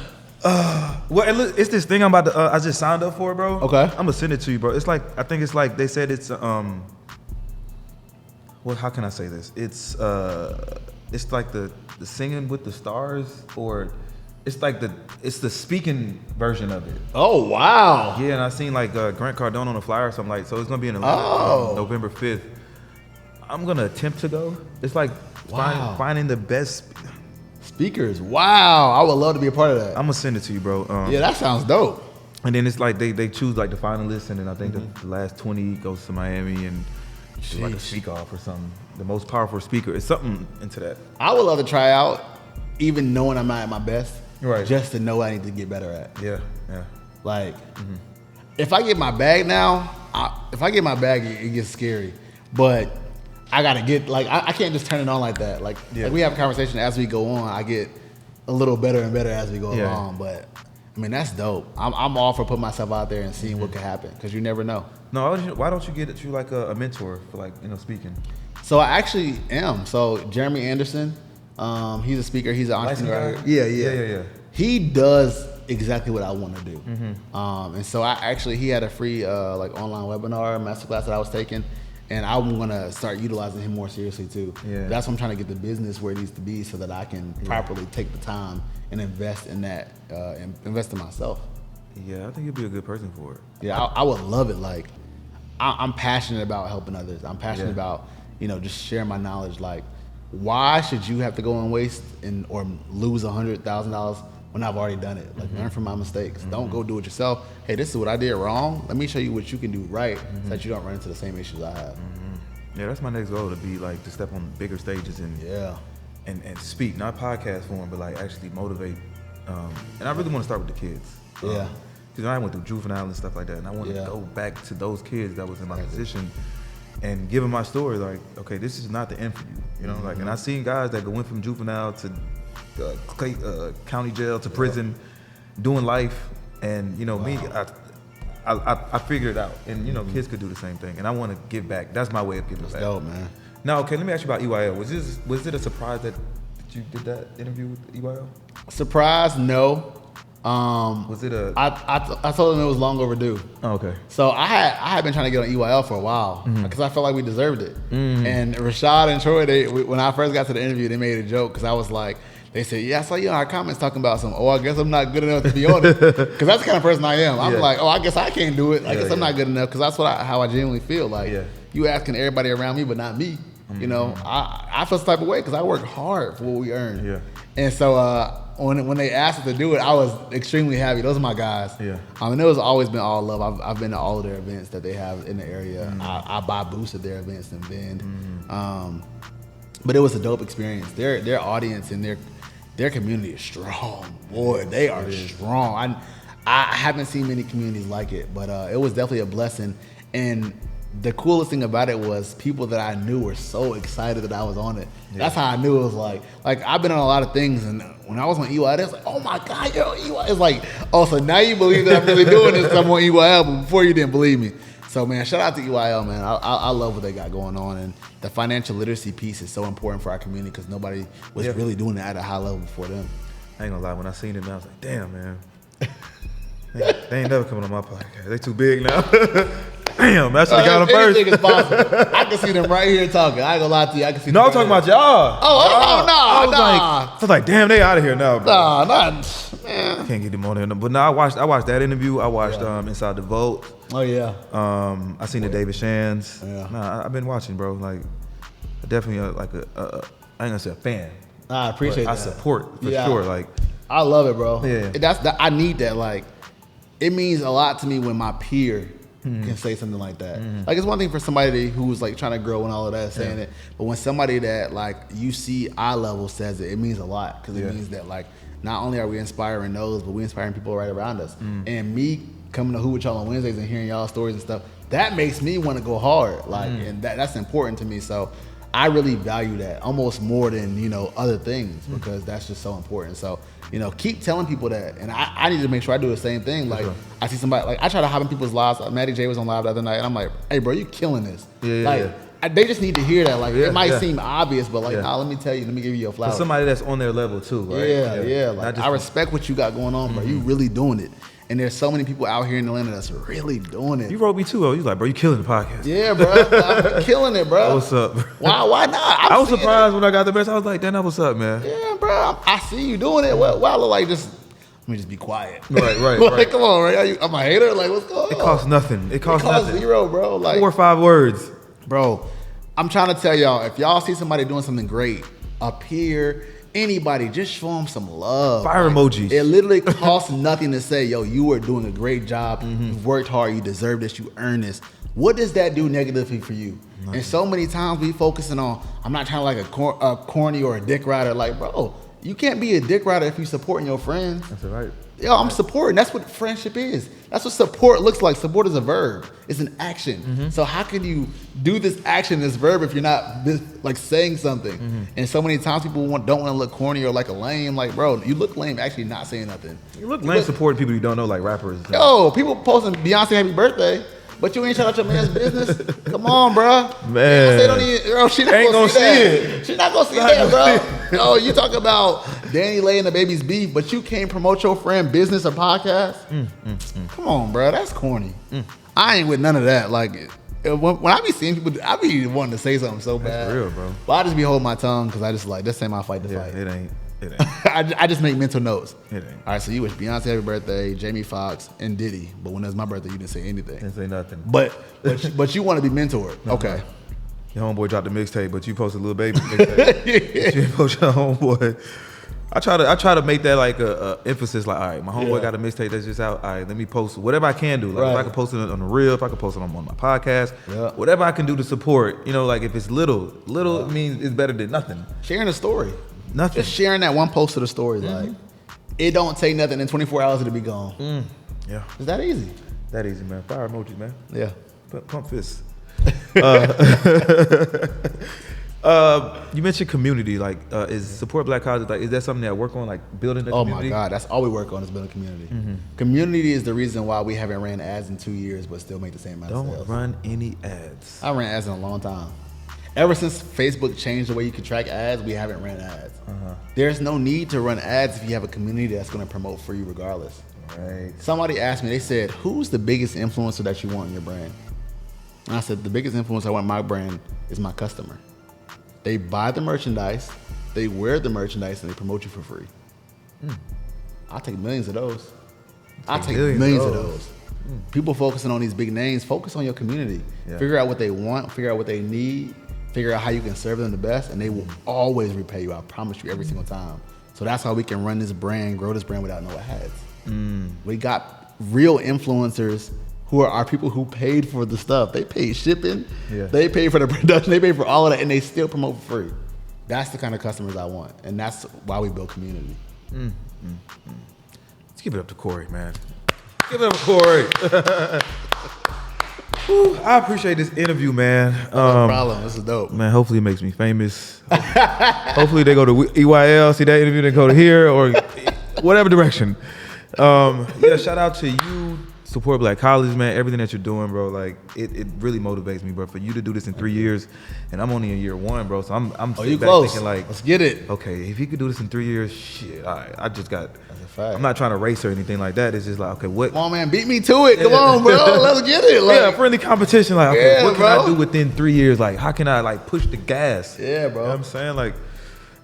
Well, and look, it's this thing I'm about to. I just signed up for, bro. Okay. I'm gonna send it to you, bro. It's like I think it's like they said it's Well, how can I say this? It's like the singing with the stars, or it's like it's the speaking version of it. Oh wow. Yeah, and I seen like Grant Cardone on the flyer or something like. So it's gonna be in Atlanta, November 5th. I'm gonna attempt to go. It's like finding the best Speakers. Wow. I would love to be a part of that. I'm gonna send it to you, bro. Yeah, that sounds dope. And then it's like they choose like the finalists, and then I think the last 20 goes to Miami and do like a speak off or something. The most powerful speaker. It's something into that. I would love to try out, even knowing I'm not at my best. Right. Just to know what I need to get better at. Yeah. Like, if I get my bag now, it gets scary. But I gotta get, like, I can't just turn it on like that. Like we have a conversation as we go on. I get a little better and better as we go along. But I mean, that's dope. I'm all for putting myself out there and seeing what could happen, because you never know. No, why don't you get you like a mentor for, like, speaking? So I actually am. So Jeremy Anderson, he's a speaker. He's an entrepreneur. Yeah. He does exactly what I want to do. And so he had a free like online webinar masterclass that I was taking, and I'm gonna start utilizing him more seriously too. Yeah. That's what I'm trying to get the business where it needs to be, so that I can properly take the time and invest in that, and invest in myself. Yeah, I think you'd be a good person for it. Yeah, I would love it. Like, I'm passionate about helping others. I'm passionate about, just sharing my knowledge. Like, why should you have to go and waste or lose $100,000 when I've already done it? Like, learn from my mistakes. Don't go do it yourself. Hey, this is what I did wrong. Let me show you what you can do right, so that you don't run into the same issues I have. Yeah, that's my next goal, to step on bigger stages and speak, not podcast form, but like actually motivate. And I really want to start with the kids. Because I went through juvenile and stuff like that, and I want to go back to those kids that was in my position and give them my story. Like, okay, this is not the end for you. Like, and I seen guys that went from juvenile to county jail to prison, doing life, and me, I figured it out, and kids could do the same thing, and I want to give back. That's my way of giving back. Dope, man. Now, okay, let me ask you about EYL. Was it a surprise that you did that interview with EYL? Surprise? No. Was it a? I told him it was long overdue. Oh, okay. So I had been trying to get on EYL for a while, because I felt like we deserved it. And Rashad and Troy, when I first got to the interview, they made a joke, because I was like, they said, yeah, I saw you in our comments talking about I guess I'm not good enough to be on it. Because that's the kind of person I am. I'm like, I guess I can't do it. I guess I'm not good enough, because that's how I genuinely feel. Like, you asking everybody around me, but not me. I feel some type of way, because I work hard for what we earn. Yeah. And so when they asked us to do it, I was extremely happy. Those are my guys. Yeah. And it was always been all love. I've been to all of their events that they have in the area. I buy booths at their events in Bend. But it was a dope experience. Their audience and their community is strong. Boy, they are strong. I haven't seen many communities like it, but it was definitely a blessing. And the coolest thing about it was people that I knew were so excited that I was on it. Yeah. That's how I knew it was like I've been on a lot of things, and when I was on EYL, it was like, oh my God, you're on EYL. It's like, oh, so now you believe that I'm really doing this, I'm on EYL, but before you didn't believe me. So, man, shout out to EYL, man. I love what they got going on, and the financial literacy piece is so important for our community, because nobody was really doing it at a high level before them. I ain't gonna lie, when I seen it, I was like, damn, man. They ain't never coming on my podcast. They too big now. Damn, I should have got them first. Anything is possible. I can see them right here talking. I ain't gonna lie to you. I can see them. No, I'm talking about y'all. Oh, no. I was like, damn, they out of here now, bro. Nah, man. I can't get them on there. But no, I watched that interview. I watched Inside the Vote. Oh, yeah. I seen the David Shands. Yeah. Nah, I've been watching, bro. Like, definitely I ain't gonna say a fan. I appreciate that. I support for sure. Like, I love it, bro. Yeah. I need that. Like, it means a lot to me when my peer can say something like that. Like, it's one thing for somebody who's like trying to grow and all of that saying it, but when somebody that like you see eye level says it, it means a lot, because it means that like not only are we inspiring those, but we inspiring people right around us. And me coming to Who with y'all on Wednesdays and hearing y'all stories and stuff, that makes me want to go hard. Like, and that's important to me. So I really value that almost more than other things, because that's just so important. So keep telling people that, and I need to make sure I do the same thing. Like, I see somebody, like, I try to hop in people's lives. Maddie J was on live the other night, and I'm like, hey bro, you killing this. They just need to hear that. Like, it might seem obvious, but like, nah, let me tell you, let me give you your flowers. For somebody that's on their level too, right? Like, I respect what you got going on, bro. You really doing it. And there's so many people out here in Atlanta that's really doing it. You wrote me too, though. You like, bro, you killing the podcast. Yeah, bro. I'm killing it, bro. What's up, bro? Why not? I was surprised when I got the best. I was like, damn, what's up, man? Yeah, bro. I see you doing it. Why I look like just, let me just be quiet. Right. Like, come on, right? I'm a hater? Like, what's going on? It costs nothing. It costs nothing. Zero, bro. Like, 4 or 5 words. Bro, I'm trying to tell y'all, if y'all see somebody doing something great, a peer, anybody, just show them some love. Fire emojis. It literally costs nothing to say, yo, you are doing a great job. You've worked hard. You deserve this. You earn this. What does that do negatively for you? Nothing. And so many times we focusing on, I'm not trying to like a corny or a dick rider. Like, bro, you can't be a dick rider if you're supporting your friends. That's right. Yo, I'm supporting. That's what friendship is. That's what support looks like. Support is a verb. It's an action. So how can you do this action, this verb, if you're not like saying something? And so many times people don't want to look corny or like a lame. Like, bro, you look lame actually not saying nothing. You look lame supporting people you don't know, like rappers. Yo, people posting Beyonce happy birthday, but you ain't shout out your man's business. Come on, bro. Man, Beyonce don't even, bro, she not ain't gonna see that. it. She not gonna see that, bro. Yo, you talk about Danny Lay and the Baby's beef, but you can't promote your friend business or podcast. Come on, bro, that's corny. I ain't with none of that. Like, when I be seeing people, I be wanting to say something so bad. That's real, bro. But I just be holding my tongue because I just like, this ain't my fight to fight. It ain't. I just make mental notes. It ain't. All right, so you wish Beyonce happy birthday, Jamie Foxx, and Diddy, but when it was my birthday, you didn't say anything. Didn't say nothing. But you want to be mentored. Okay. Your homeboy dropped a mixtape, but you posted a Lil Baby mixtape. You didn't post your homeboy. I try to make that like a emphasis. Like, all right, my homeboy got a mixtape that's just out. All right, let me post whatever I can do. Like, if I can post it on the reel, if I can post it on my podcast, whatever I can do to support. You know, like if it's little means it's better than nothing. Sharing a story. Nothing. Just sharing that one post of the story. Like, it don't take nothing. In 24 hours, it'll be gone. Yeah. It's that easy. That easy, man. Fire emojis, man. Yeah. Pump fists. You mentioned community. Like, is support Black causes? Like, is that something that I work on? Like, building the community? Oh my God, that's all we work on is building community. Community is the reason why we haven't ran ads in 2 years, but still make the same amount of sales. Don't run any ads. I ran ads in a long time. Ever since Facebook changed the way you can track ads, we haven't ran ads. There's no need to run ads if you have a community that's going to promote for you regardless. Right. Somebody asked me, they said, who's the biggest influencer that you want in your brand? And I said, the biggest influencer I want in my brand is my customer. They buy the merchandise, they wear the merchandise, and they promote you for free. I'll take millions of those. I'll take millions of those. People focusing on these big names, focus on your community. Figure out what they want, figure out what they need, figure out how you can serve them the best, and they will always repay you. I promise you every single time. So that's how we can run this brand, grow this brand without no ads. We got real influencers who are our people who paid for the stuff. They paid shipping, they paid for the production, they paid for all of that, and they still promote for free. That's the kind of customers I want, and that's why we build community. Let's give it up to Corey, man. Give it up to Corey. Whew, I appreciate this interview, man. No problem. This is dope. Man, hopefully it makes me famous. Hopefully they go to EYL, see that interview, then go to here, or whatever direction. Shout out to you. Support Black colleges, man. Everything that you're doing, bro. Like it really motivates me, bro. For you to do this in 3 years, and I'm only in year 1, bro. So I'm you back close? thinking like, let's get it. Okay, if you could do this in 3 years, shit. All right, I just got. That's a fact. I'm not trying to race or anything like that. It's just like, okay, what? Come on, man, beat me to it. Come on, bro. Let's get it. Like, friendly competition. Like, okay, what can bro. I do within 3 years? Like, how can I like push the gas? Yeah, bro. You know what I'm saying? Like,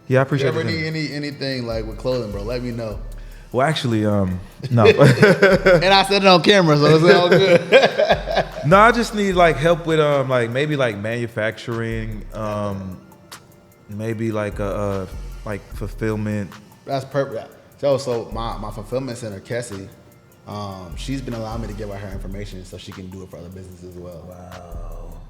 yeah, I appreciate it. If you ever need anything like with clothing, bro, let me know. Well, actually, no. And I said it on camera, so it's all good. No, I just need like help with like maybe like manufacturing, maybe like like fulfillment. That's perfect. So my fulfillment center, Kessie, she's been allowing me to give her information so she can do it for other businesses as well. Wow.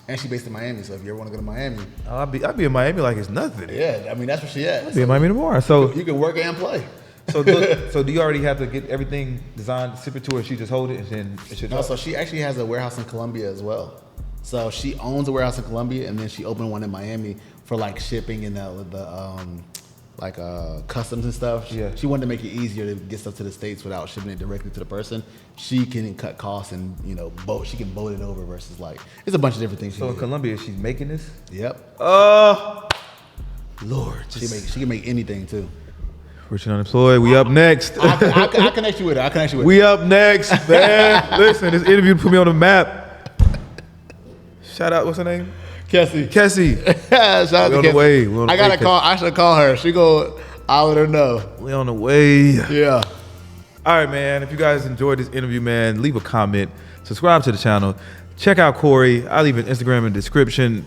And she's based in Miami, so if you ever want to go to Miami, I'll be in Miami like it's nothing. Yeah, I mean that's where she at. I'll be in Miami tomorrow. So you can work and play. So do you already have to get everything designed, ship it to her, she just hold it and then it should No, so she actually has a warehouse in Colombia as well. So she owns a warehouse in Colombia, and then she opened one in Miami for like shipping and customs and stuff. Yeah. She wanted to make it easier to get stuff to the States without shipping it directly to the person. She can cut costs and she can boat it over versus like it's a bunch of different things. So in Colombia, she's making this? Yep. Lord, she can make anything too. Rich and Unemployed, we up next. I connect you with her. We up next, man. Listen, this interview put me on the map. Shout out, what's her name? Kessie. Shout out to on the way. I gotta call. I should call her. I'll let her know. We on the way. Yeah. All right, man. If you guys enjoyed this interview, man, leave a comment, subscribe to the channel, check out Corey. I'll leave an Instagram in the description.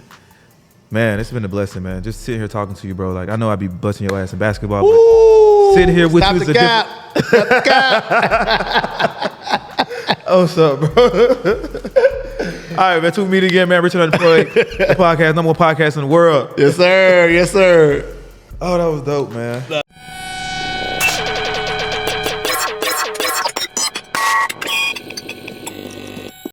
Man, it's been a blessing, man. Just sitting here talking to you, bro. Like, I know I'd be busting your ass in basketball, but sitting here with you is a different... Stop the cap. Oh, what's up, bro? All right, man. Till we meet again, man. Richard Unemployed, the podcast, number one podcast in the world. Yes, sir. Yes, sir. Oh, that was dope, man.